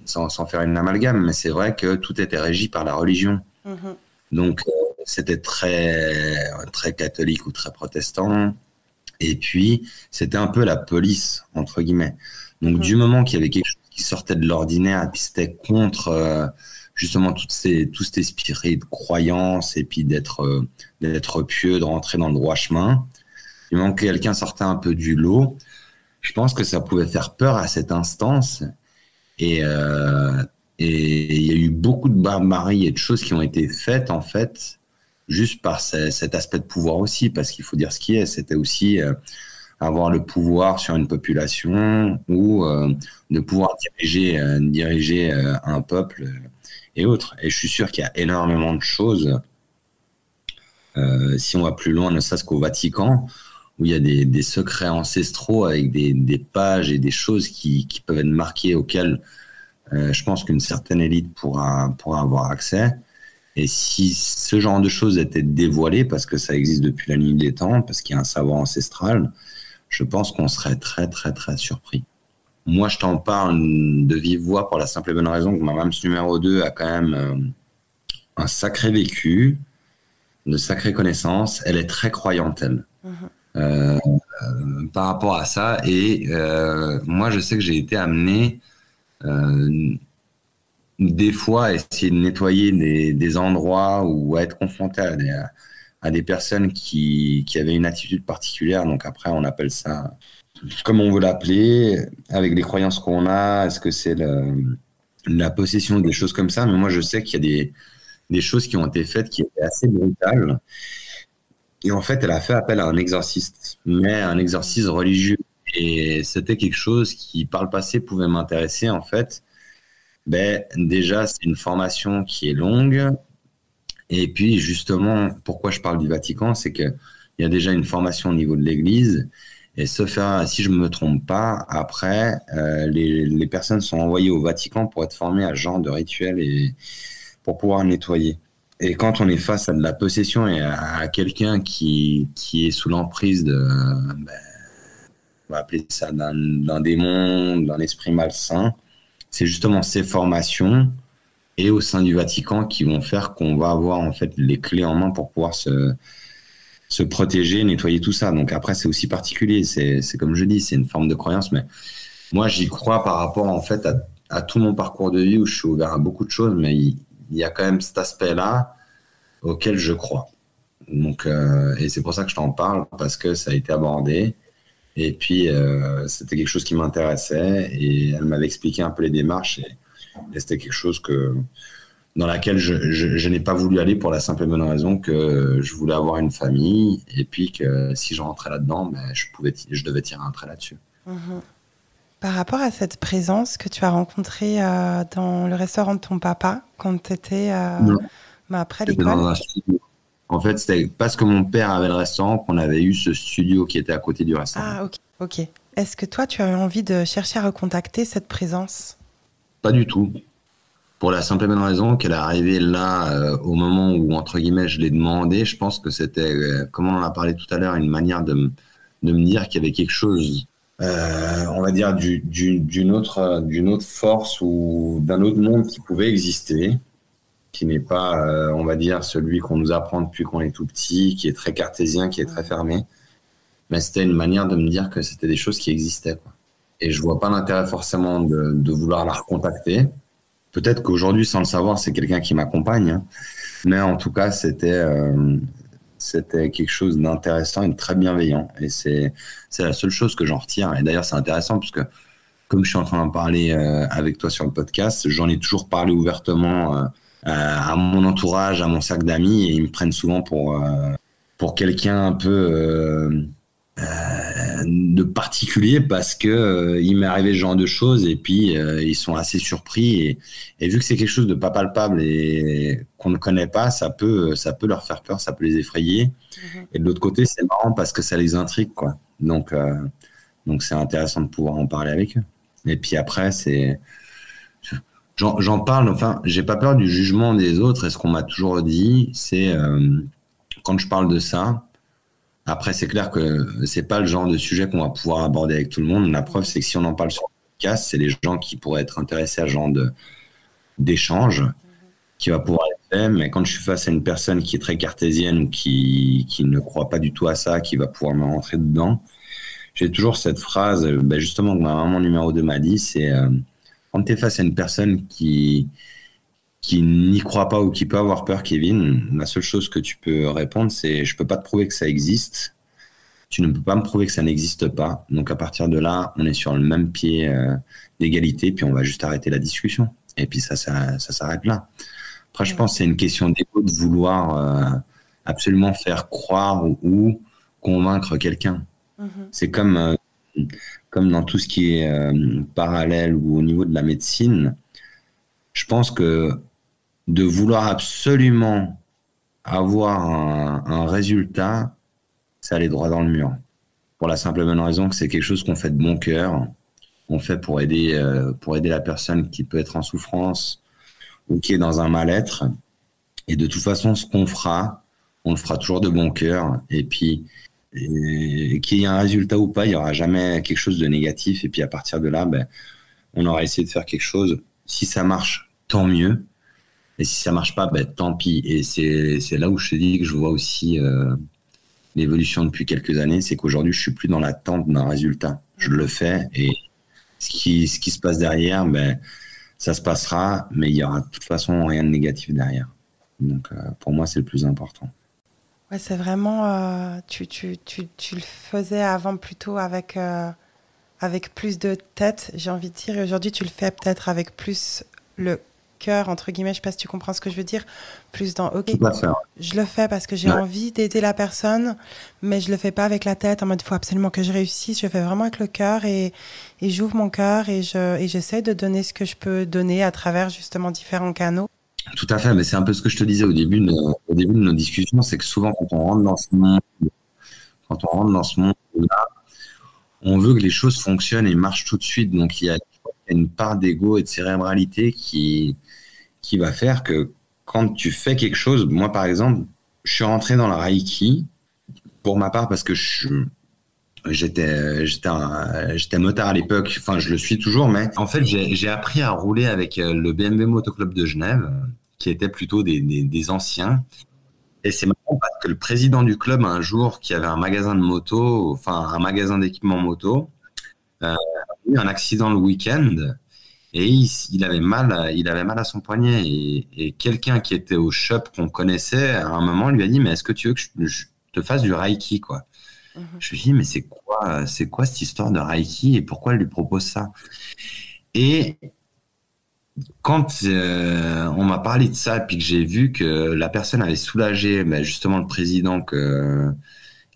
sans faire une amalgame, mais c'est vrai que tout était régi par la religion. Donc, c'était très catholique ou très protestant. Et puis, c'était un peu la police, entre guillemets. Donc, du moment qu'il y avait quelque chose qui sortait de l'ordinaire, et puis c'était contre justement tout cet esprit de croyance et puis d'être pieux, de rentrer dans le droit chemin. Du moment que quelqu'un sortait un peu du lot, je pense que ça pouvait faire peur à cette instance. Et il y a eu beaucoup de barbarie et de choses qui ont été faites, en fait, juste par cet aspect de pouvoir aussi, parce qu'il faut dire ce qui est, c'était aussi avoir le pouvoir sur une population ou de pouvoir diriger un peuple et autres. Et je suis sûr qu'il y a énormément de choses, si on va plus loin, ne serait-ce qu'au Vatican, où il y a des secrets ancestraux avec des pages et des choses qui peuvent être marquées auxquelles je pense qu'une certaine élite pourra avoir accès. Et si ce genre de choses était dévoilé, parce que ça existe depuis la nuit des temps, parce qu'il y a un savoir ancestral, je pense qu'on serait très, très, très surpris. Moi, je t'en parle de vive voix pour la simple et bonne raison que ma Mams numéro 2 a quand même un sacré vécu, de sacrées connaissances. Elle est très croyante, elle. Par rapport à ça. Et moi, je sais que j'ai été amené des fois à essayer de nettoyer des endroits ou à être confronté à des personnes qui avaient une attitude particulière. Donc après, on appelle ça comme on veut l'appeler, avec les croyances qu'on a. Est-ce que c'est la possession, des choses comme ça? Mais moi, je sais qu'il y a des choses qui ont été faites qui étaient assez brutales. Et en fait, elle a fait appel à un exorciste, mais un exorciste religieux. Et c'était quelque chose qui, par le passé, pouvait m'intéresser, en fait. Ben, déjà, c'est une formation qui est longue. Et puis, justement, pourquoi je parle du Vatican, c'est qu'il y a déjà une formation au niveau de l'Église. Et si je ne me trompe pas, après, les personnes sont envoyées au Vatican pour être formées à ce genre de rituel et pour pouvoir nettoyer. Et quand on est face à de la possession et à quelqu'un qui est sous l'emprise on va appeler ça d'un démon, d'un esprit malsain, c'est justement ces formations et au sein du Vatican qui vont faire qu'on va avoir en fait les clés en main pour pouvoir se protéger, nettoyer tout ça. Donc après, c'est aussi particulier. C'est comme je dis, c'est une forme de croyance, mais moi, j'y crois par rapport en fait à tout mon parcours de vie où je suis ouvert à beaucoup de choses, mais il y a quand même cet aspect-là auquel je crois. Donc, et c'est pour ça que je t'en parle, parce que ça a été abordé. Et puis, c'était quelque chose qui m'intéressait. Et elle m'avait expliqué un peu les démarches. Et c'était quelque chose dans laquelle je n'ai pas voulu aller pour la simple et bonne raison que je voulais avoir une famille. Et puis que si je rentrais là-dedans, ben, je devais tirer un trait là-dessus. Mhm. Par rapport à cette présence que tu as rencontrée dans le restaurant de ton papa quand tu étais après C'était l'école. dans un studio. En fait, c'était parce que mon père avait le restaurant qu'on avait eu ce studio qui était à côté du restaurant. Ah, ok. Ok. Est-ce que toi, tu as eu envie de chercher à recontacter cette présence? Pas du tout. Pour la simple et bonne raison qu'elle est arrivée là au moment où, entre guillemets, je l'ai demandé. Je pense que c'était, comme on en a parlé tout à l'heure, une manière de me dire qu'il y avait quelque chose, on va dire, d'une autre force ou d'un autre monde qui pouvait exister, qui n'est pas, on va dire, celui qu'on nous apprend depuis qu'on est tout petit, qui est très cartésien, qui est très fermé. Mais c'était une manière de me dire que c'était des choses qui existaient, quoi. Et je vois pas l'intérêt forcément de vouloir la recontacter. Peut-être qu'aujourd'hui, sans le savoir, c'est quelqu'un qui m'accompagne, hein. Mais en tout cas, c'était quelque chose d'intéressant et de très bienveillant. Et c'est la seule chose que j'en retire. Et d'ailleurs, c'est intéressant parce que, comme je suis en train d'en parler avec toi sur le podcast, j'en ai toujours parlé ouvertement à mon entourage, à mon cercle d'amis, et ils me prennent souvent pour quelqu'un un peu de particulier parce que il m'est arrivé ce genre de choses et puis ils sont assez surpris et vu que c'est quelque chose de pas palpable et qu'on ne connaît pas, ça peut leur faire peur, ça peut les effrayer. Et de l'autre côté, c'est marrant parce que ça les intrigue, quoi. Donc c'est intéressant de pouvoir en parler avec eux. Et puis après, j'en parle, enfin, j'ai pas peur du jugement des autres. Et ce qu'on m'a toujours dit, c'est quand je parle de ça. Après, c'est clair que c'est pas le genre de sujet qu'on va pouvoir aborder avec tout le monde. La preuve, c'est que si on en parle sur le podcast, c'est les gens qui pourraient être intéressés à ce genre d'échange qui va pouvoir être fait. Mais quand je suis face à une personne qui est très cartésienne ou qui ne croit pas du tout à ça, qui va pouvoir me rentrer dedans, j'ai toujours cette phrase, justement, que ma maman numéro 2 m'a dit, c'est quand tu es face à une personne qui n'y croit pas ou qui peut avoir peur, Kevin, la seule chose que tu peux répondre, c'est je peux pas te prouver que ça existe. Tu ne peux pas me prouver que ça n'existe pas. Donc à partir de là, on est sur le même pied d'égalité, puis on va juste arrêter la discussion. Et puis ça s'arrête là. Après, je pense que c'est une question d'ego de vouloir absolument faire croire ou convaincre quelqu'un. C'est comme dans tout ce qui est parallèle ou au niveau de la médecine. Je pense que de vouloir absolument avoir un résultat, c'est aller droit dans le mur. Pour la simple et bonne raison que c'est quelque chose qu'on fait de bon cœur. On fait pour aider la personne qui peut être en souffrance ou qui est dans un mal-être. Et de toute façon, ce qu'on fera, on le fera toujours de bon cœur. Et puis, qu'il y ait un résultat ou pas, il n'y aura jamais quelque chose de négatif. Et puis, à partir de là, on aura essayé de faire quelque chose. Si ça marche, tant mieux. Et si ça marche pas, tant pis. Et c'est là où je te dis que je vois aussi l'évolution depuis quelques années, c'est qu'aujourd'hui, je suis plus dans l'attente d'un résultat. Je le fais et ce qui se passe derrière, ça se passera, mais il y aura de toute façon rien de négatif derrière. Donc, pour moi, c'est le plus important. Ouais, c'est vraiment, tu le faisais avant plutôt avec plus de tête, j'ai envie de dire, et aujourd'hui, tu le fais peut-être avec plus le cœur, entre guillemets, je sais pas si tu comprends ce que je veux dire, plus dans, ok, je le fais parce que j'ai envie d'aider la personne, mais je le fais pas avec la tête, en mode, il faut absolument que je réussisse, je le fais vraiment avec le cœur et j'ouvre mon cœur et j'essaie de donner ce que je peux donner à travers justement différents canaux. Tout à fait, mais c'est un peu ce que je te disais au début de nos discussions, c'est que souvent quand on rentre dans ce monde-là, on veut que les choses fonctionnent et marchent tout de suite, donc il y a une part d'ego et de cérébralité qui va faire que quand tu fais quelque chose, moi par exemple, je suis rentré dans la Reiki pour ma part parce que j'étais motard à l'époque, enfin je le suis toujours, mais en fait j'ai appris à rouler avec le BMW Moto Club de Genève, qui était plutôt des anciens. Et c'est marrant parce que le président du club, un jour, qui avait un magasin de moto, enfin un magasin d'équipement moto, a eu un accident le week-end. et il avait mal à son poignet. Et quelqu'un qui était au shop qu'on connaissait, à un moment, lui a dit, mais est-ce que tu veux que je te fasse du Reiki, quoi? Mhm. Je lui ai dit, mais c'est quoi cette histoire de Reiki et pourquoi elle lui propose ça? Et quand on m'a parlé de ça, et puis que j'ai vu que la personne avait soulagé ben, justement le président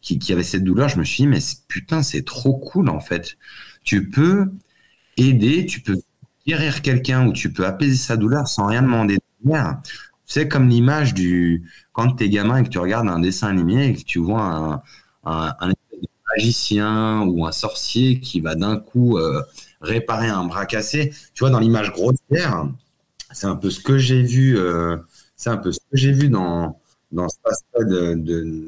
qui avait cette douleur, je me suis dit, mais putain, c'est trop cool en fait. Tu peux aider, tu peux guérir quelqu'un ou tu peux apaiser sa douleur sans rien demander derrière. C'est comme l'image du quand t'es gamin et que tu regardes un dessin animé et que tu vois un espèce de magicien ou un sorcier qui va d'un coup réparer un bras cassé. Tu vois, dans l'image grossière, c'est un peu ce que j'ai vu, c'est un peu ce que j'ai vu dans cet aspect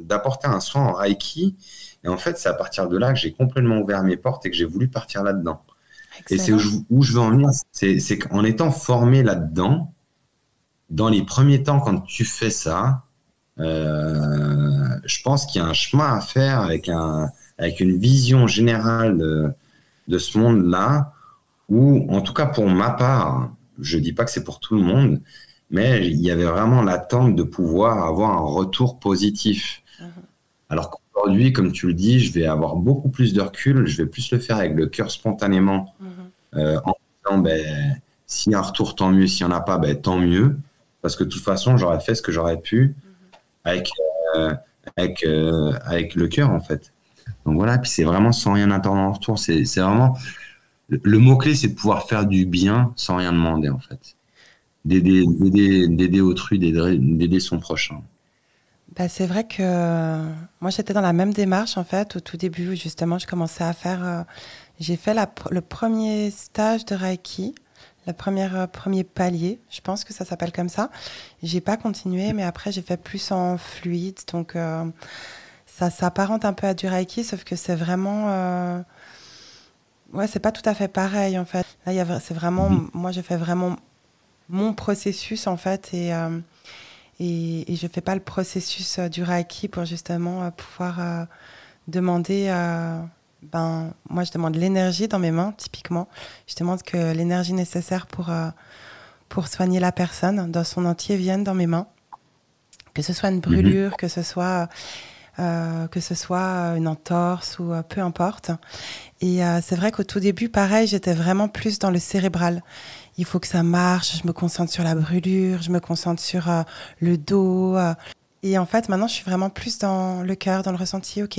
d'apporter un soin en Reiki. Et en fait, c'est à partir de là que j'ai complètement ouvert mes portes et que j'ai voulu partir là-dedans. Et c'est Excellent. où je veux en venir, c'est qu'en étant formé là-dedans, dans les premiers temps, quand tu fais ça, je pense qu'il y a un chemin à faire avec une vision générale de ce monde-là, où, en tout cas pour ma part, je dis pas que c'est pour tout le monde, mais il y avait vraiment l'attente de pouvoir avoir un retour positif. Mhm. Alors qu'aujourd'hui, comme tu le dis, je vais avoir beaucoup plus de recul, je vais plus le faire avec le cœur spontanément, Mhm. en disant, ben, s'il y a un retour, tant mieux, s'il n'y en a pas, ben, tant mieux, parce que de toute façon, j'aurais fait ce que j'aurais pu Mhm. avec, avec le cœur, en fait. Donc voilà, puis c'est vraiment sans rien attendre en retour, c'est vraiment, le mot-clé, c'est de pouvoir faire du bien sans rien demander, en fait. D'aider autrui, d'aider son prochain. Bah, c'est vrai que moi j'étais dans la même démarche en fait au tout début où justement je commençais à faire j'ai fait le premier stage de Reiki, le premier palier, je pense que ça s'appelle comme ça. J'ai pas continué mais après j'ai fait plus en fluide donc ça s'apparente un peu à du Reiki sauf que c'est vraiment ouais, c'est pas tout à fait pareil en fait. Là c'est vraiment Mhm. moi je fais vraiment mon processus en fait et je fais pas le processus du Reiki pour justement pouvoir demander. Moi, je demande l'énergie dans mes mains, typiquement. Je demande que l'énergie nécessaire pour soigner la personne dans son entier vienne dans mes mains. Que ce soit une Mhm. brûlure, que ce soit une entorse ou peu importe. Et c'est vrai qu'au tout début, pareil, j'étais vraiment plus dans le cérébral. Il faut que ça marche, je me concentre sur la brûlure, je me concentre sur le dos. Et en fait, maintenant, je suis vraiment plus dans le cœur, dans le ressenti. Ok,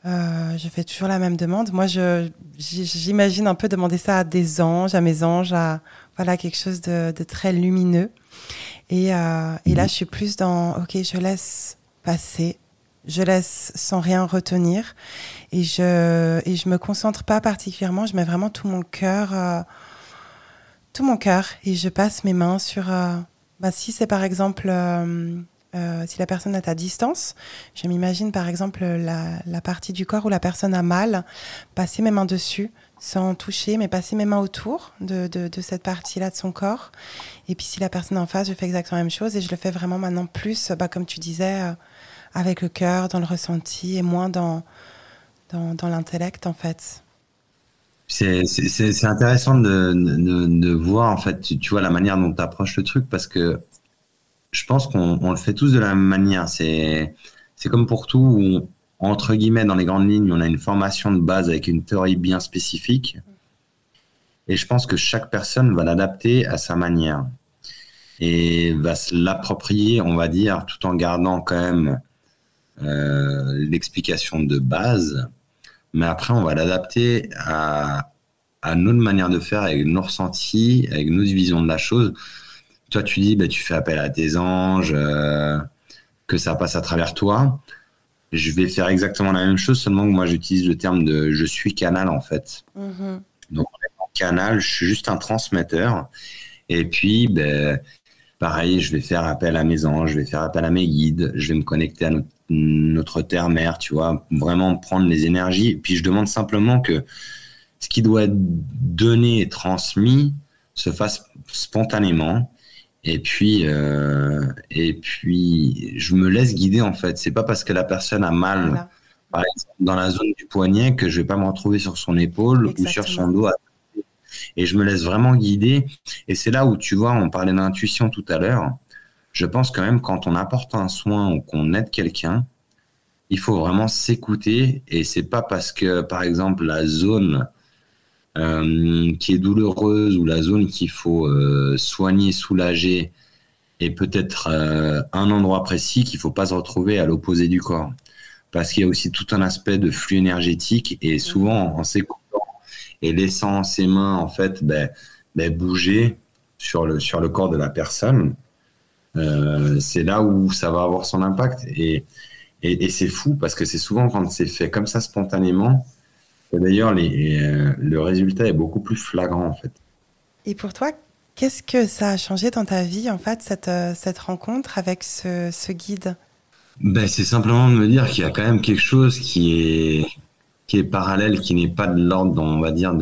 je fais toujours la même demande. Moi, j'imagine un peu demander ça à des anges, à mes anges, à voilà, quelque chose de très lumineux. Et là, Mhm. je suis plus dans, ok, je laisse passer, je laisse sans rien retenir. Et je me concentre pas particulièrement, je mets vraiment tout mon cœur, et je passe mes mains sur. Si c'est par exemple, si la personne est à distance, je m'imagine par exemple la partie du corps où la personne a mal, passer mes mains dessus sans toucher, mais passer mes mains autour de cette partie-là de son corps. Et puis si la personne en face, je fais exactement la même chose et je le fais vraiment maintenant plus, comme tu disais, avec le cœur, dans le ressenti et moins dans l'intellect en fait. C'est intéressant de voir, en fait, tu vois, la manière dont tu approches le truc, parce que je pense qu'on le fait tous de la même manière. C'est comme pour tout, où entre guillemets, dans les grandes lignes, on a une formation de base avec une théorie bien spécifique. Et je pense que chaque personne va l'adapter à sa manière et va se l'approprier, on va dire, tout en gardant quand même l'explication de base. Mais après, on va l'adapter à notre manière de faire, avec nos ressentis, avec notre vision de la chose. Toi, tu dis, bah, tu fais appel à tes anges, que ça passe à travers toi. Je vais faire exactement la même chose, seulement que moi, j'utilise le terme de je suis canal, en fait. Mhm. Donc, en canal, je suis juste un transmetteur. Et puis, ben, pareil, je vais faire appel à mes anges, je vais faire appel à mes guides, je vais me connecter à notre terre-mère, tu vois, vraiment prendre les énergies. Et puis, je demande simplement que ce qui doit être donné et transmis se fasse spontanément. Et puis, je me laisse guider en fait. C'est pas parce que la personne a mal, Voilà, par exemple, dans la zone du poignet, que je vais pas me retrouver sur son épaule ou sur son exactement. dos. et je me laisse vraiment guider. Et c'est là où, tu vois, on parlait d'intuition tout à l'heure. Je pense quand même quand on apporte un soin ou qu'on aide quelqu'un, il faut vraiment s'écouter. Et c'est pas parce que, par exemple, la zone qui est douloureuse ou la zone qu'il faut soigner, soulager, et peut-être un endroit précis qu'il faut pas se retrouver à l'opposé du corps. Parce qu'il y a aussi tout un aspect de flux énergétique et souvent en s'écoutant et laissant ses mains en fait bouger sur le corps de la personne, c'est là où ça va avoir son impact. Et c'est fou parce que c'est souvent quand c'est fait comme ça spontanément, et d'ailleurs le résultat est beaucoup plus flagrant en fait. Et pour toi, qu'est-ce que ça a changé dans ta vie, en fait, cette rencontre avec ce guide? Ben, c'est simplement de me dire qu'il y a quand même quelque chose qui est parallèle, qui n'est pas de l'ordre, on va dire,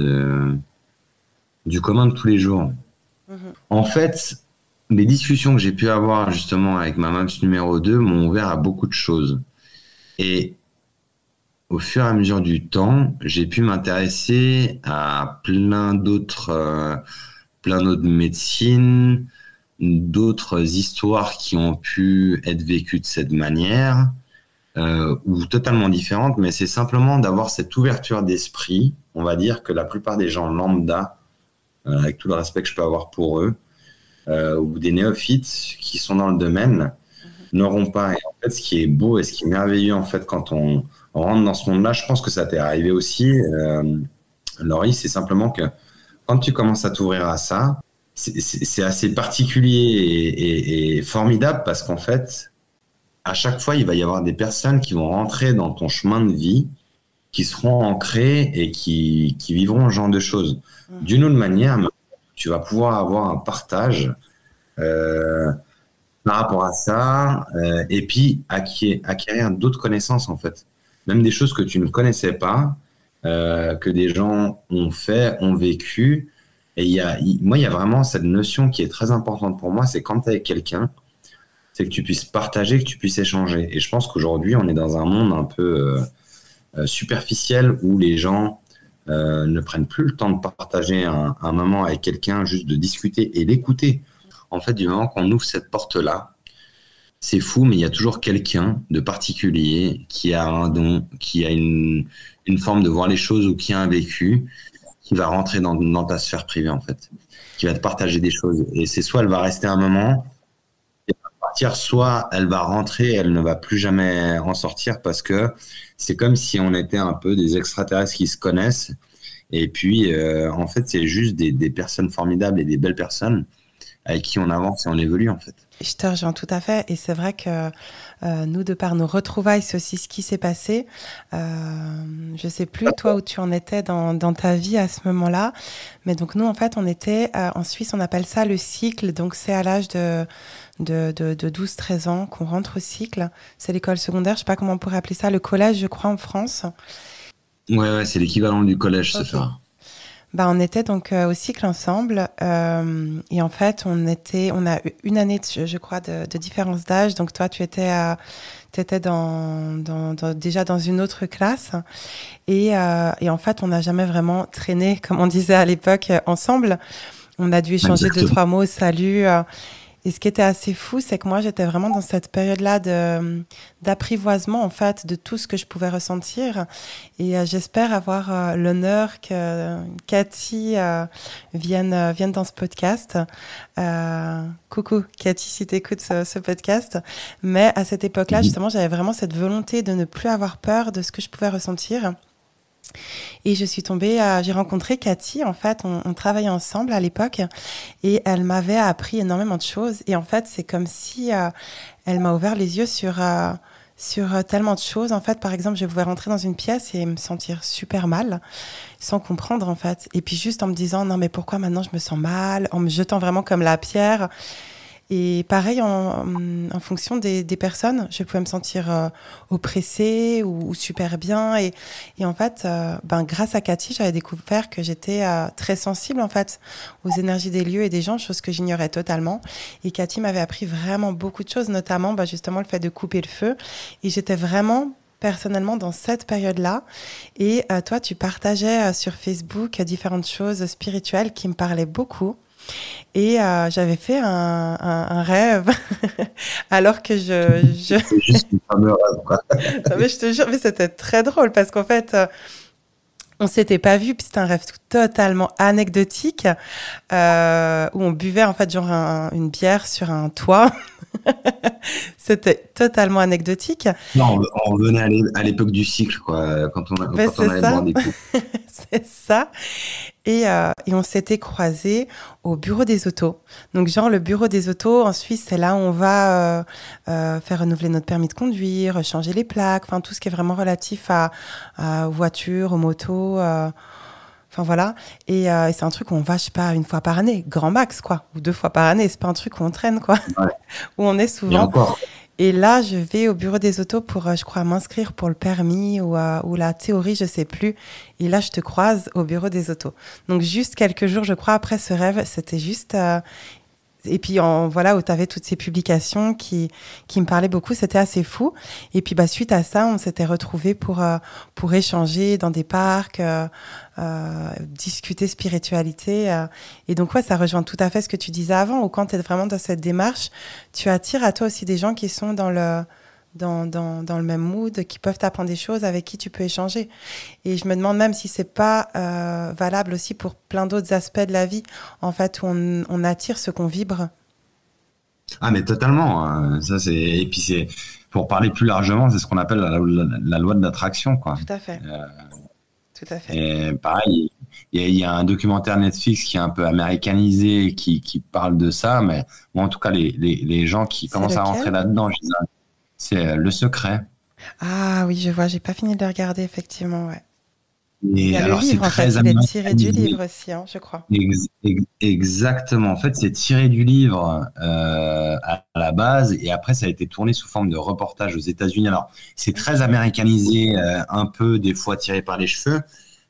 du commun de tous les jours. Mhm. En fait, les discussions que j'ai pu avoir justement avec ma MAPS numéro 2 m'ont ouvert à beaucoup de choses. Et au fur et à mesure du temps, j'ai pu m'intéresser à plein d'autres médecines, d'autres histoires qui ont pu être vécues de cette manière, ou totalement différentes, mais c'est simplement d'avoir cette ouverture d'esprit. On va dire que la plupart des gens lambda, avec tout le respect que je peux avoir pour eux, ou des néophytes qui sont dans le domaine, n'auront pas. Et en fait, ce qui est beau et ce qui est merveilleux, en fait, quand on rentre dans ce monde-là, je pense que ça t'est arrivé aussi, Laurie, c'est simplement que quand tu commences à t'ouvrir à ça, c'est assez particulier et formidable parce qu'en fait, à chaque fois, il va y avoir des personnes qui vont rentrer dans ton chemin de vie, qui seront ancrées et qui vivront ce genre de choses. D'une autre manière, tu vas pouvoir avoir un partage par rapport à ça et puis acquérir d'autres connaissances en fait. Même des choses que tu ne connaissais pas, que des gens ont fait, ont vécu. Et moi, il y a vraiment cette notion qui est très importante pour moi, c'est quand tu es avec quelqu'un, c'est que tu puisses partager, que tu puisses échanger. Et je pense qu'aujourd'hui, on est dans un monde un peu superficiel où les gens ne prennent plus le temps de partager un moment avec quelqu'un, juste de discuter et l'écouter. En fait, du moment qu'on ouvre cette porte-là, c'est fou, mais il y a toujours quelqu'un de particulier qui a un don, qui a une forme de voir les choses ou qui a un vécu, qui va rentrer dans ta sphère privée, en fait, qui va te partager des choses. Et c'est soit elle va rester un moment et va partir, soit elle va rentrer et elle ne va plus jamais en sortir parce que c'est comme si on était un peu des extraterrestres qui se connaissent. Et puis, en fait, c'est juste des personnes formidables et des belles personnes avec qui on avance et on évolue, en fait. Je te rejoins tout à fait. Et c'est vrai que nous, de par nos retrouvailles, c'est aussi ce qui s'est passé. Je sais plus, toi, où tu en étais dans ta vie à ce moment-là. Mais donc, nous, en fait, on était en Suisse, on appelle ça le cycle. Donc, c'est à l'âge de 12-13 ans qu'on rentre au cycle. C'est l'école secondaire. Je sais pas comment on pourrait appeler ça. Le collège, je crois, en France. Ouais, c'est l'équivalent du collège, Ok. ce faire. Bah, on était donc au cycle ensemble et en fait on a eu une année je crois de différence d'âge. Donc toi tu étais déjà dans une autre classe et en fait on n'a jamais vraiment traîné comme on disait à l'époque ensemble. On a dû échanger deux Exactement. trois mots, salut. Et ce qui était assez fou, c'est que moi, j'étais vraiment dans cette période-là d'apprivoisement, en fait, de tout ce que je pouvais ressentir. Et j'espère avoir l'honneur que Cathy vienne dans ce podcast. Coucou, Cathy, si tu écoutes ce podcast. Mais à cette époque-là, justement, j'avais vraiment cette volonté de ne plus avoir peur de ce que je pouvais ressentir. Et je suis tombée, j'ai rencontré Cathy, en fait, on travaillait ensemble à l'époque et elle m'avait appris énormément de choses. Et en fait, c'est comme si elle m'a ouvert les yeux sur tellement de choses. En fait, par exemple, je pouvais rentrer dans une pièce et me sentir super mal, sans comprendre, en fait. Et puis juste en me disant, non, mais pourquoi maintenant je me sens mal, en me jetant vraiment comme la pierre. Et pareil, en fonction des personnes, je pouvais me sentir oppressée ou super bien. Et en fait, grâce à Cathy, j'avais découvert que j'étais très sensible en fait aux énergies des lieux et des gens, chose que j'ignorais totalement. Et Cathy m'avait appris vraiment beaucoup de choses, notamment justement le fait de couper le feu. Et j'étais vraiment personnellement dans cette période-là. Et toi, tu partageais sur Facebook différentes choses spirituelles qui me parlaient beaucoup. Et j'avais fait un rêve alors que C'est juste une fameuse rêve, quoi. Non, mais je te jure, mais c'était très drôle parce qu'en fait, on s'était pas vu, puis c'était un rêve totalement anecdotique où on buvait en fait genre une bière sur un toit. C'était totalement anecdotique. Non, on revenait à l'époque du cycle, quoi, Mais quand on c'est allait boire ça, des coups. c'est ça. Et on s'était croisés au bureau des autos. Donc, genre, le bureau des autos, en Suisse, c'est là où on va faire renouveler notre permis de conduire, changer les plaques, enfin, tout ce qui est vraiment relatif aux voitures, aux motos. Enfin, voilà. Et c'est un truc où on va, je sais pas, une fois par année, grand max, quoi. Ou deux fois par année. C'est pas un truc où on traîne, quoi. Ouais. Où on est Et souvent. encore, Et là, je vais au bureau des autos pour, je crois, m'inscrire pour le permis ou la théorie, je sais plus. Et là, je te croise au bureau des autos. Donc, juste quelques jours, je crois, après ce rêve, c'était juste... et puis, voilà, où tu avais toutes ces publications qui me parlaient beaucoup, c'était assez fou. Et puis, bah, suite à ça, on s'était retrouvés pour échanger dans des parcs, discuter spiritualité. Et donc, ouais, ça rejoint tout à fait ce que tu disais avant, où quand tu es vraiment dans cette démarche, tu attires à toi aussi des gens qui sont dans le même mood, qui peuvent t'apprendre des choses, avec qui tu peux échanger. Et je me demande même si c'est pas valable aussi pour plein d'autres aspects de la vie, en fait, où on attire ce qu'on vibre. ah, mais totalement, hein. Et puis pour parler plus largement, c'est ce qu'on appelle la loi de l'attraction, quoi. Tout à fait, Euh, tout à fait. et pareil, il y a un documentaire Netflix qui est un peu américanisé, qui parle de ça, mais moi, en tout cas, les gens qui C'est commencent à rentrer lequel? là-dedans, c'est Le Secret. Ah oui, je vois, j'ai pas fini de le regarder, effectivement, ouais. Il y Et a le alors, c'est livre, en très fait, il est tiré du américanisé. livre aussi, hein, je crois. Exactement. En fait, c'est tiré du livre à la base, et après, ça a été tourné sous forme de reportage aux États-Unis. Alors, c'est très Ok. américanisé, un peu des fois tiré par les cheveux,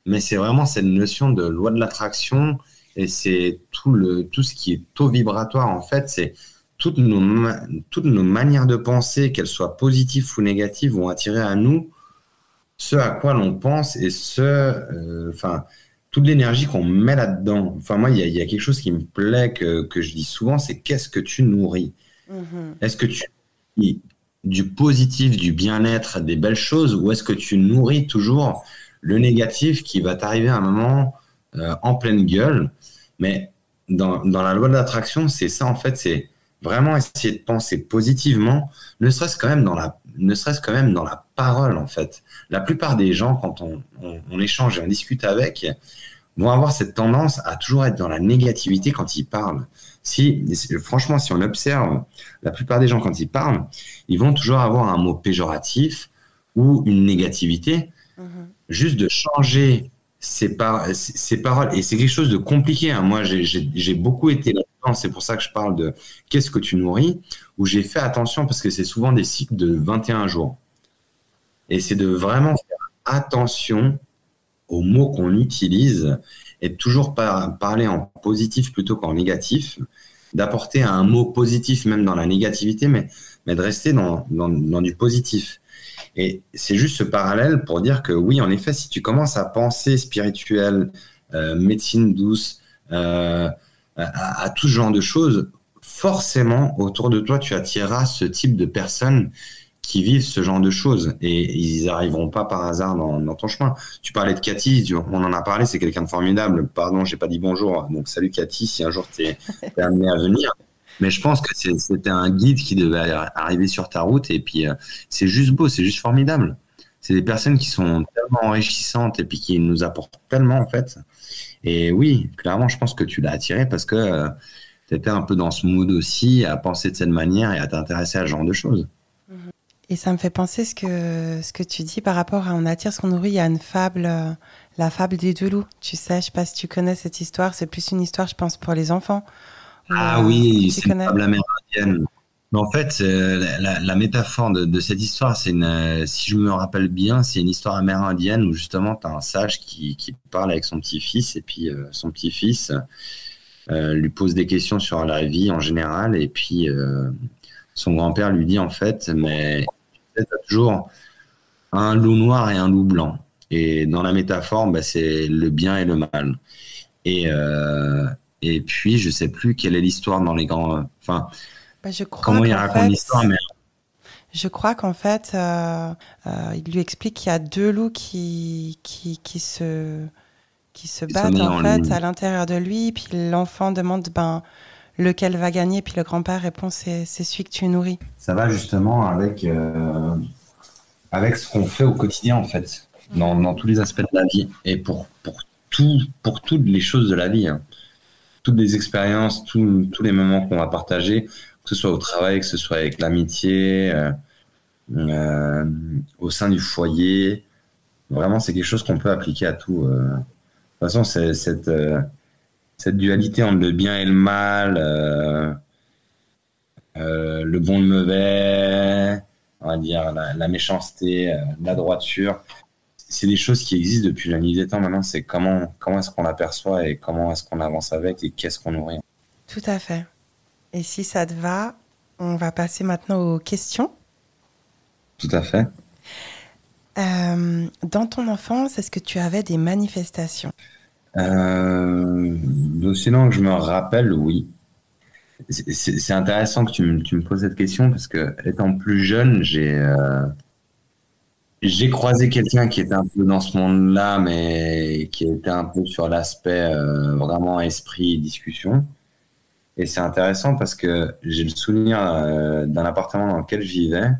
mais c'est vraiment cette notion de loi de l'attraction, et c'est tout ce qui est taux vibratoire. En fait, c'est toutes nos manières de penser, qu'elles soient positives ou négatives, vont attirer à nous ce à quoi l'on pense et enfin, toute l'énergie qu'on met là-dedans. Enfin, moi, il y a quelque chose qui me plaît que je dis souvent, c'est qu'est-ce que tu nourris? Mhm. Est-ce que tu nourris du positif, du bien-être, des belles choses, ou est-ce que tu nourris toujours le négatif qui va t'arriver à un moment en pleine gueule? Mais dans la loi de l'attraction, c'est ça, en fait, c'est vraiment essayer de penser positivement, ne serait-ce quand même dans la parole, en fait. La plupart des gens, quand on échange et on discute avec, vont avoir cette tendance à toujours être dans la négativité quand ils parlent. Franchement, si on observe, la plupart des gens, quand ils parlent, ils vont toujours avoir un mot péjoratif ou une négativité. Mhm. Juste de changer ses paroles. Et c'est quelque chose de compliqué, hein. Moi, j'ai beaucoup été là-dedans. C'est pour ça que je parle de qu'est-ce que tu nourris, où j'ai fait attention parce que c'est souvent des cycles de 21 jours. Et c'est de vraiment faire attention aux mots qu'on utilise et de toujours parler en positif plutôt qu'en négatif, d'apporter un mot positif même dans la négativité, mais de rester dans du positif. Et c'est juste ce parallèle pour dire que oui, en effet, si tu commences à penser spirituel, médecine douce, à tout ce genre de choses, forcément, autour de toi, tu attireras ce type de personnes qui vivent ce genre de choses et ils n'arriveront pas par hasard dans ton chemin. Tu parlais de Cathy, on en a parlé, c'est quelqu'un de formidable. Pardon, j'ai pas dit bonjour. Donc salut Cathy, si un jour tu es amené à venir. Mais je pense que c'était un guide qui devait arriver sur ta route et puis c'est juste beau, c'est juste formidable. C'est des personnes qui sont tellement enrichissantes et puis qui nous apportent tellement en fait. Et oui, clairement, je pense que tu l'as attiré parce que tu étais un peu dans ce mood aussi, à penser de cette manière et à t'intéresser à ce genre de choses. Et ça me fait penser ce que tu dis par rapport à on attire ce qu'on nourrit. Il y a une fable, la fable des deux loups. Tu sais, je sais pas si tu connais cette histoire. C'est plus une histoire, je pense, pour les enfants. Ou, Ah oui, tu c'est une connais? fable amérindienne. Mais en fait, la métaphore de cette histoire, si je me rappelle bien, c'est une histoire amérindienne où justement tu as un sage qui parle avec son petit-fils et puis son petit-fils lui pose des questions sur la vie en général et puis son grand-père lui dit en fait, mais tu sais, t'as toujours un loup noir et un loup blanc. Et dans la métaphore, bah, c'est le bien et le mal. Et, euh, et puis, je sais plus quelle est l'histoire dans les grands. Enfin, Bah, je crois comment il qu'en raconte l'histoire, fait, mais je crois qu'en fait, il lui explique qu'il y a deux loups qui se c'est battent sommeil en en fait lui. à l'intérieur de lui. Puis l'enfant demande ben lequel va gagner. Puis le grand-père répond c'est celui que tu nourris. Ça va justement avec ce qu'on fait au quotidien, en fait, dans tous les aspects de la vie. Et pour toutes les choses de la vie, hein. Toutes les expériences, tous les moments qu'on va partager, que ce soit au travail, que ce soit avec l'amitié, au sein du foyer. Vraiment, c'est quelque chose qu'on peut appliquer à tout. De toute façon, c'est cette dualité entre le bien et le mal, le bon et le mauvais, on va dire la méchanceté, la droiture. C'est des choses qui existent depuis la nuit des temps. Maintenant, c'est comment est-ce qu'on l'aperçoit et comment est-ce qu'on avance avec et qu'est-ce qu'on nourrit. Tout à fait. Et si ça te va, on va passer maintenant aux questions. Tout à fait. Dans ton enfance, est-ce que tu avais des manifestations? Sinon, que je me rappelle, oui. C'est intéressant que tu me poses cette question parce que étant plus jeune, j'ai croisé quelqu'un qui était un peu dans ce monde-là, mais qui était un peu sur l'aspect vraiment esprit et discussion. Et c'est intéressant parce que j'ai le souvenir d'un appartement dans lequel je vivais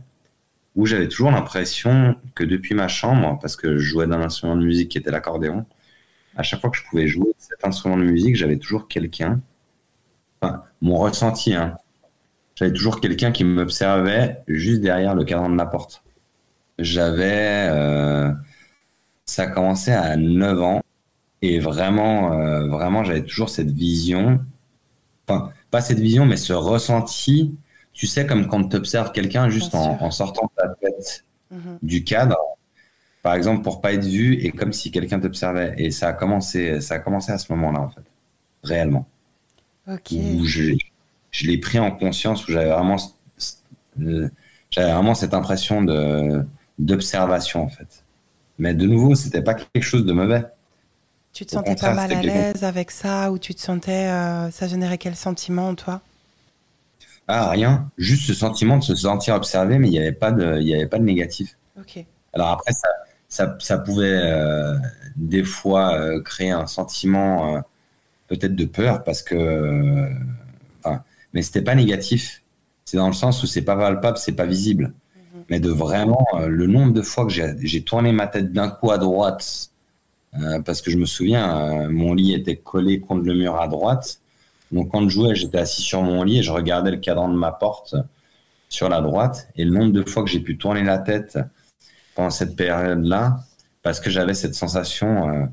où j'avais toujours l'impression que depuis ma chambre, parce que je jouais d'un instrument de musique qui était l'accordéon, à chaque fois que je pouvais jouer cet instrument de musique, j'avais toujours quelqu'un, enfin, mon ressenti, hein, j'avais toujours quelqu'un qui m'observait juste derrière le cadran de la porte. J'avais, ça a commencé à 9 ans et vraiment, j'avais toujours cette vision, enfin, pas cette vision, mais ce ressenti, tu sais, comme quand tu observes quelqu'un Bien juste sûr. en sortant de ta tête Mhm. du cadre, par exemple, pour pas être vu et comme si quelqu'un t'observait. Et ça a commencé à ce moment-là, en fait, réellement, Ok. où je l'ai pris en conscience, où j'avais vraiment cette impression d'observation, en fait. Mais de nouveau, c'était pas quelque chose de mauvais. Tu te Au sentais pas contraire, mal c'était à quelqu'un. l'aise avec ça ou tu te sentais, ça générait quel sentiment en toi? Ah, rien, juste ce sentiment de se sentir observé, mais il y avait pas de négatif. Ok. Alors après, ça pouvait des fois créer un sentiment peut-être de peur parce que, enfin, mais c'était pas négatif. C'est dans le sens où c'est pas palpable, c'est pas visible. Mhm. Mais de vraiment le nombre de fois que j'ai tourné ma tête d'un coup à droite, parce que je me souviens, mon lit était collé contre le mur à droite. Donc quand je jouais, j'étais assis sur mon lit et je regardais le cadran de ma porte sur la droite. Et le nombre de fois que j'ai pu tourner la tête pendant cette période-là, parce que j'avais cette sensation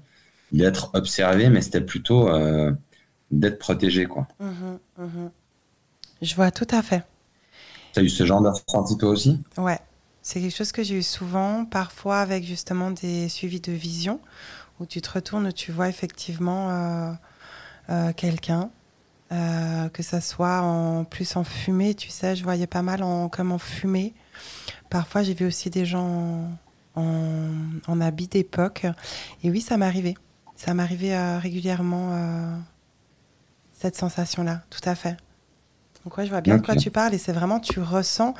d'être observé, mais c'était plutôt d'être protégé, quoi. Mhm. Mhm. Je vois tout à fait. Tu as eu ce genre de ressenti toi aussi? Ouais. C'est quelque chose que j'ai eu souvent, parfois avec justement des suivis de vision, où tu te retournes, où tu vois effectivement quelqu'un, que ça soit en plus en fumée, tu sais, je voyais pas mal comme en fumée. Parfois, j'ai vu aussi des gens en habit d'époque. Et oui, ça m'arrivait. Ça m'arrivait régulièrement, cette sensation-là, tout à fait. Donc ouais, je vois bien de quoi Ok. tu parles et c'est vraiment, tu ressens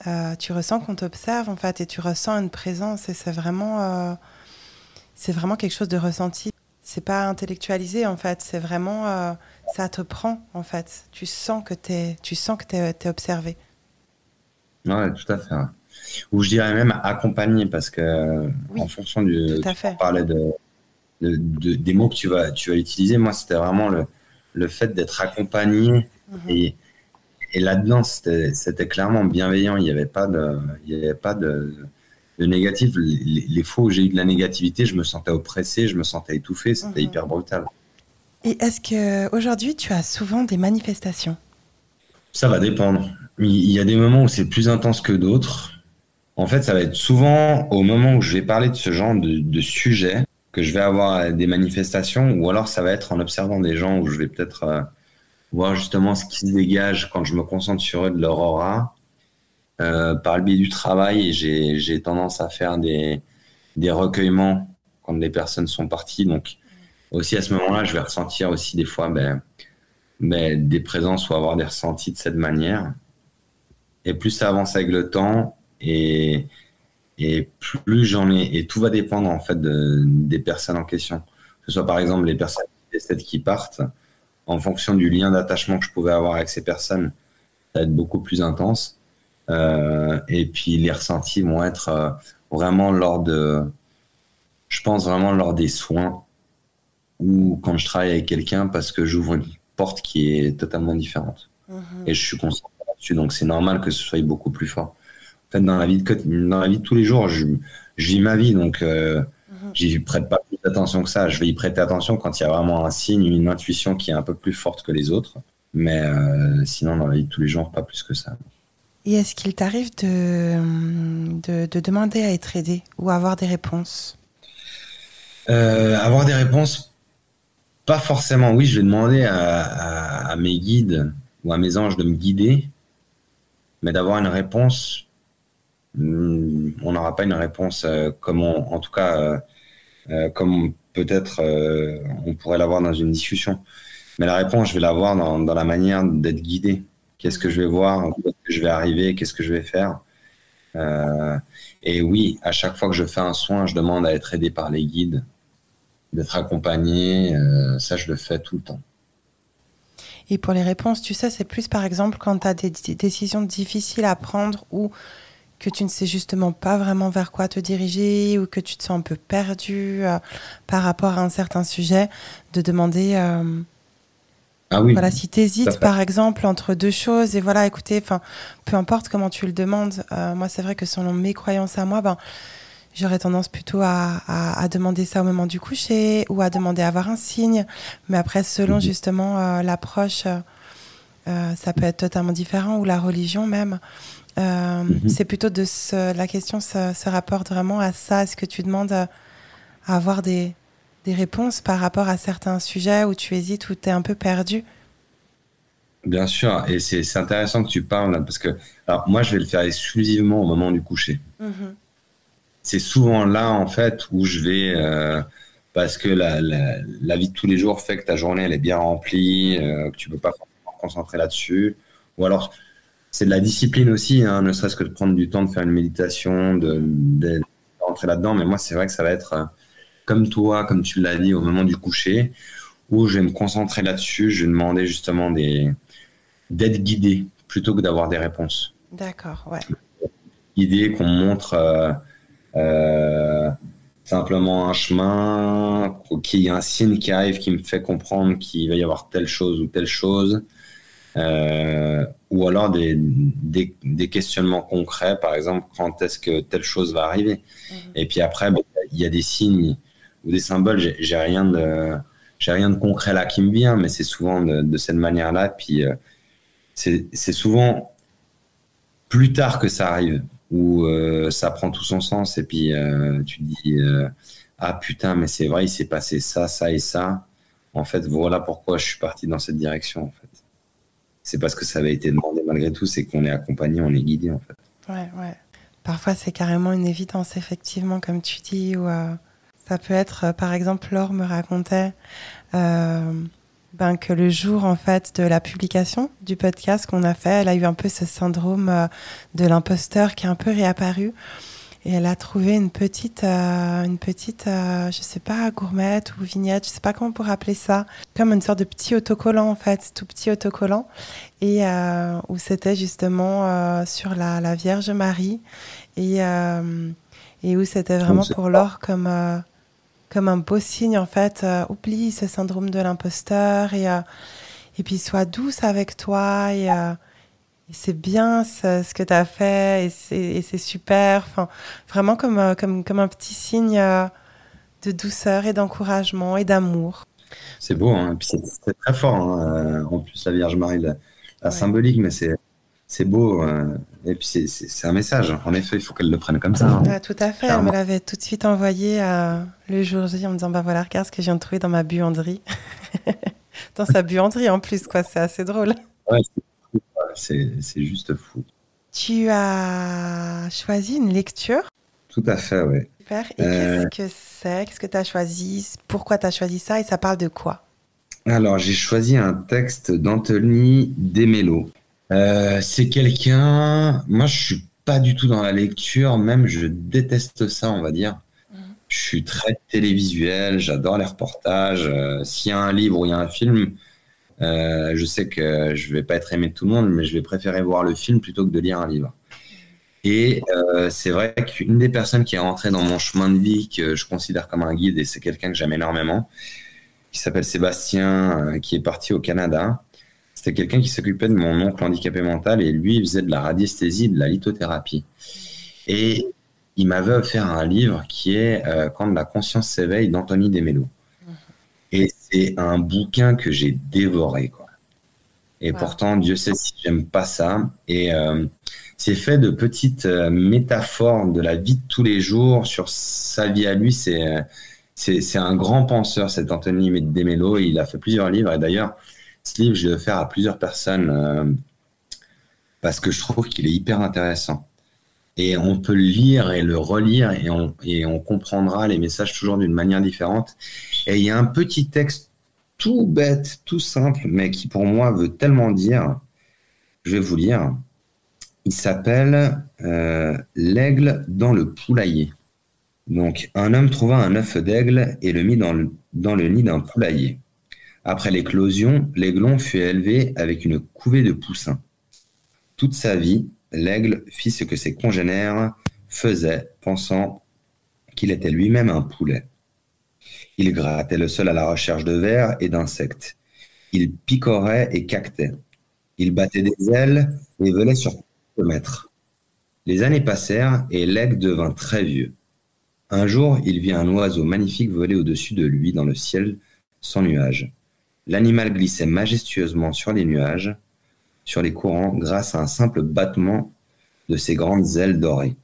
qu'on t'observe en fait et tu ressens une présence et c'est vraiment quelque chose de ressenti. C'est pas intellectualisé en fait, c'est vraiment, ça te prend en fait. Tu sens que t'es observé. Ouais, tout à fait, ouais. Ou je dirais même accompagné, parce que en Oui, fonction tout à tu fait. parlais des mots que tu vas utiliser, moi c'était vraiment le fait d'être accompagné Mhm. et, et là-dedans c'était clairement bienveillant, il y avait pas de négatif. Les fois où j'ai eu de la négativité, je me sentais oppressé, je me sentais étouffé, c'était Mhm. hyper brutal. Et est-ce que aujourd'hui tu as souvent des manifestations? Ça va dépendre. Il y a des moments où c'est plus intense que d'autres. En fait, ça va être souvent au moment où je vais parler de ce genre de sujet que je vais avoir des manifestations, ou alors ça va être en observant des gens où je vais peut-être voir justement ce qui se dégage quand je me concentre sur eux de leur aura. par le biais du travail, j'ai tendance à faire des recueillements quand les personnes sont parties. Donc, aussi à ce moment-là, je vais ressentir aussi des fois des présences ou avoir des ressentis de cette manière. Et plus ça avance avec le temps, et plus j'en ai, et tout va dépendre en fait des personnes en question. Que ce soit par exemple les personnes qui partent, en fonction du lien d'attachement que je pouvais avoir avec ces personnes, ça va être beaucoup plus intense. Et puis les ressentis vont être vraiment je pense vraiment lors des soins ou quand je travaille avec quelqu'un parce que j'ouvre une porte qui est totalement différente. Et je suis conscient là-dessus, donc c'est normal que ce soit beaucoup plus fort. En fait, dans la vie de tous les jours, je vis ma vie, donc j'y prête pas plus d'attention que ça. Je vais y prêter attention quand il y a vraiment un signe, une intuition qui est un peu plus forte que les autres. Mais sinon, dans la vie de tous les jours, pas plus que ça. Et est-ce qu'il t'arrive de demander à être aidé ou avoir des réponses? Avoir des réponses, pas forcément. Oui, je vais demander à mes guides ou à mes anges de me guider, mais d'avoir une réponse, on n'aura pas une réponse en tout cas, comme peut-être on pourrait l'avoir dans une discussion. Mais la réponse, je vais l'avoir dans la manière d'être guidé. Qu'est-ce que je vais voir, où est-ce que je vais arriver, qu'est-ce que je vais faire. Et oui, à chaque fois que je fais un soin, je demande à être aidé par les guides, d'être accompagné. Ça, je le fais tout le temps. Et pour les réponses, tu sais, c'est plus par exemple quand tu as des décisions difficiles à prendre ou que tu ne sais justement pas vraiment vers quoi te diriger ou que tu te sens un peu perdu par rapport à un certain sujet, de demander, Ah oui, voilà, si tu hésites par exemple entre deux choses et voilà, écoutez, peu importe comment tu le demandes, moi c'est vrai que selon mes croyances à moi, j'aurais tendance plutôt à demander ça au moment du coucher ou à demander à avoir un signe. Mais après, selon justement l'approche, ça peut être totalement différent ou la religion même. C'est plutôt la question se rapporte vraiment à ça. Est-ce que tu demandes à avoir des réponses par rapport à certains sujets où tu hésites, où tu es un peu perdu? bien sûr. Et c'est intéressant que tu parles là, parce que alors, moi, je vais le faire exclusivement au moment du coucher. C'est souvent là, en fait, où je vais, parce que la vie de tous les jours fait que ta journée, elle est bien remplie, que tu peux pas forcément te concentrer là-dessus. Ou alors, c'est de la discipline aussi, hein, ne serait-ce que de prendre du temps de faire une méditation, de rentrer là-dedans. Mais moi, c'est vrai que ça va être comme toi, comme tu l'as dit, au moment du coucher, où je vais me concentrer là-dessus. Je vais demander justement d'être guidé plutôt que d'avoir des réponses. D'accord, ouais. Guidé, qu'on me montre simplement un chemin, qu'il y a un signe qui arrive qui me fait comprendre qu'il va y avoir telle chose ou telle chose. Ou alors des questionnements concrets, par exemple, quand est-ce que telle chose va arriver. Et puis après, il y a des signes ou des symboles, j'ai rien de concret là qui me vient, mais c'est souvent de cette manière-là. Puis c'est souvent plus tard que ça arrive, où ça prend tout son sens, et puis tu te dis ah putain, mais c'est vrai, il s'est passé ça, ça et ça. En fait, voilà pourquoi je suis parti dans cette direction, en fait. C'est parce que ça avait été demandé malgré tout, c'est qu'on est accompagné, on est guidé, en fait. Ouais, ouais. Parfois, c'est carrément une évidence, effectivement, comme tu dis, ou ça peut être, par exemple, Laure me racontait que le jour, en fait, de la publication du podcast qu'on a fait, elle a eu un peu ce syndrome de l'imposteur qui est un peu réapparu. Et elle a trouvé une petite, je sais pas, gourmette ou vignette, je sais pas comment on pourrait appeler ça, comme une sorte de petit autocollant en fait, tout petit autocollant, et où c'était justement sur la Vierge Marie, et où c'était vraiment pour Laure comme un beau signe en fait. Oublie ce syndrome de l'imposteur et puis sois douce avec toi et c'est bien ce que tu as fait et c'est super. Enfin, vraiment comme un petit signe de douceur et d'encouragement et d'amour. C'est beau, hein. Et puis c'est très fort, hein. En plus, la Vierge Marie, la symbolique, mais c'est beau. Et puis c'est un message. En effet, il faut qu'elle le prenne comme ça, hein. Ah, tout à fait. Elle me l'avait tout de suite envoyé le jour J en me disant bah voilà, regarde ce que je viens de trouver dans ma buanderie. Dans sa buanderie en plus, quoi. C'est assez drôle. Ouais, c'est juste fou. Tu as choisi une lecture. Tout à fait, oui. Super. Et qu'est-ce que c'est? Qu'est-ce que tu as choisi? Pourquoi tu as choisi ça? Et ça parle de quoi? Alors, j'ai choisi un texte d'Anthony Demello. C'est quelqu'un... Moi, je suis pas du tout dans la lecture, même je déteste ça, on va dire. Je suis très télévisuel, j'adore les reportages. S'il y a un livre ou il y a un film, je sais que je vais pas être aimé de tout le monde, mais je vais préférer voir le film plutôt que de lire un livre. Et c'est vrai qu'une des personnes qui est rentrée dans mon chemin de vie, que je considère comme un guide, et c'est quelqu'un que j'aime énormément, qui s'appelle Sébastien, qui est parti au Canada. C'était quelqu'un qui s'occupait de mon oncle handicapé mental, et lui, il faisait de la radiesthésie, de la lithothérapie. Et il m'avait offert un livre qui est Quand la conscience s'éveille d'Anthony Demello. Et c'est un bouquin que j'ai dévoré, quoi. Et pourtant, Dieu sait si j'aime pas ça. Et c'est fait de petites métaphores de la vie de tous les jours sur sa vie à lui. C'est un grand penseur, cet Anthony Demello. Il a fait plusieurs livres. Et d'ailleurs, ce livre, je l'ai offert à plusieurs personnes parce que je trouve qu'il est hyper intéressant. Et on peut le lire et le relire et on comprendra les messages toujours d'une manière différente. Et il y a un petit texte tout bête, tout simple, mais qui pour moi veut tellement dire. Je vais vous lire. Il s'appelle L'aigle dans le poulailler. Donc, un homme trouva un œuf d'aigle et le mit dans le nid d'un poulailler. Après l'éclosion, l'aiglon fut élevé avec une couvée de poussins. Toute sa vie, l'aigle fit ce que ses congénères faisaient, pensant qu'il était lui-même un poulet. Il grattait le sol à la recherche de vers et d'insectes. Il picorait et caquetait. Il battait des ailes et volait sur kilomètres. Les années passèrent et l'aigle devint très vieux. Un jour, il vit un oiseau magnifique voler au-dessus de lui dans le ciel sans nuages. L'animal glissait majestueusement sur les nuages, sur les courants, grâce à un simple battement de ses grandes ailes dorées.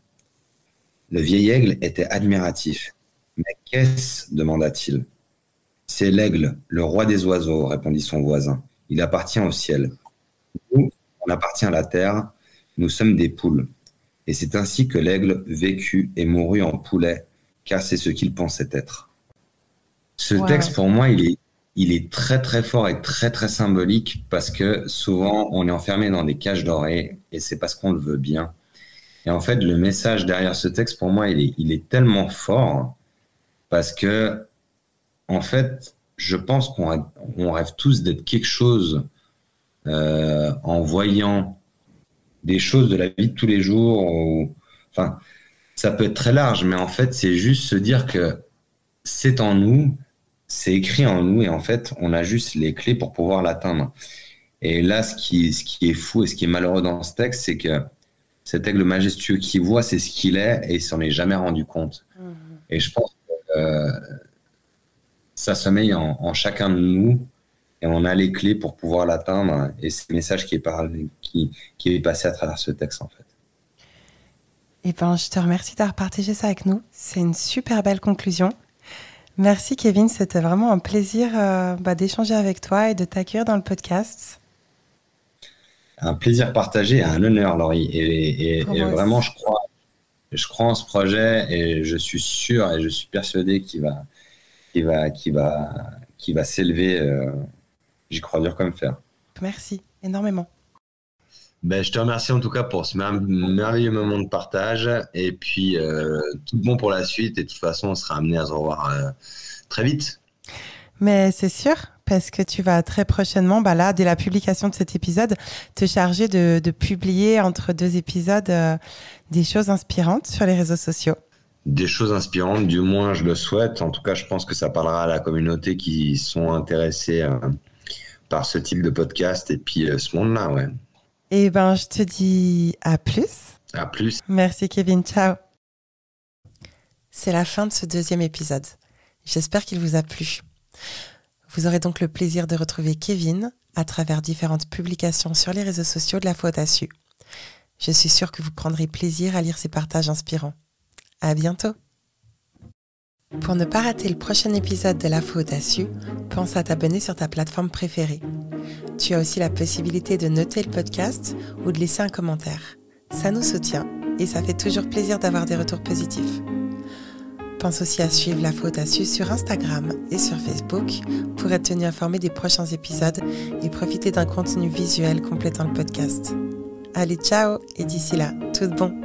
Le vieil aigle était admiratif. « Mais qu'est-ce » demanda-t-il. « C'est l'aigle, le roi des oiseaux, » répondit son voisin. « Il appartient au ciel. Nous, on appartient à la terre, nous sommes des poules. » Et c'est ainsi que l'aigle vécut et mourut en poulet, car c'est ce qu'il pensait être. Ce texte, pour moi, il est très très fort et très très symbolique parce que souvent, on est enfermé dans des cages dorées et c'est parce qu'on le veut bien. Et en fait, le message derrière ce texte, pour moi, il est tellement fort parce que, en fait, je pense qu'on rêve tous d'être quelque chose en voyant des choses de la vie de tous les jours. Enfin, ça peut être très large, mais en fait, c'est juste se dire que c'est en nous, c'est écrit en nous, et en fait, on a juste les clés pour pouvoir l'atteindre. Et là, ce qui est fou et ce qui est malheureux dans ce texte, c'est que cet aigle majestueux qui voit, c'est ce qu'il est, et il s'en est jamais rendu compte. Et je pense que ça sommeille en chacun de nous, et on a les clés pour pouvoir l'atteindre, et c'est le message qui est passé à travers ce texte, en fait. Eh ben, je te remercie d'avoir partagé ça avec nous. C'est une super belle conclusion. Merci Kevin, c'était vraiment un plaisir d'échanger avec toi et de t'accueillir dans le podcast. Un plaisir partagé et un honneur, Laurie. Et vraiment, je crois en ce projet et je suis sûr et je suis persuadé qu'il va s'élever. J'y crois dur comme fer. Merci énormément. Ben, je te remercie en tout cas pour ce merveilleux moment de partage et puis tout bon pour la suite et de toute façon on sera amené à se revoir très vite. Mais c'est sûr, parce que tu vas très prochainement, là, dès la publication de cet épisode, te charger de publier entre 2 épisodes des choses inspirantes sur les réseaux sociaux. Des choses inspirantes, du moins je le souhaite. En tout cas, je pense que ça parlera à la communauté qui sont intéressés par ce type de podcast et puis ce monde-là, ouais. Eh ben, je te dis à plus. À plus. Merci Kevin, ciao. C'est la fin de ce 2e épisode. J'espère qu'il vous a plu. Vous aurez donc le plaisir de retrouver Kevin à travers différentes publications sur les réseaux sociaux de La Faute à Su. Je suis sûre que vous prendrez plaisir à lire ces partages inspirants. À bientôt. Pour ne pas rater le prochain épisode de La Faute à Su, pense à t'abonner sur ta plateforme préférée. Tu as aussi la possibilité de noter le podcast ou de laisser un commentaire. Ça nous soutient et ça fait toujours plaisir d'avoir des retours positifs. Pense aussi à suivre La Faute à Su sur Instagram et sur Facebook pour être tenu informé des prochains épisodes et profiter d'un contenu visuel complétant le podcast. Allez, ciao et d'ici là, tout de bon.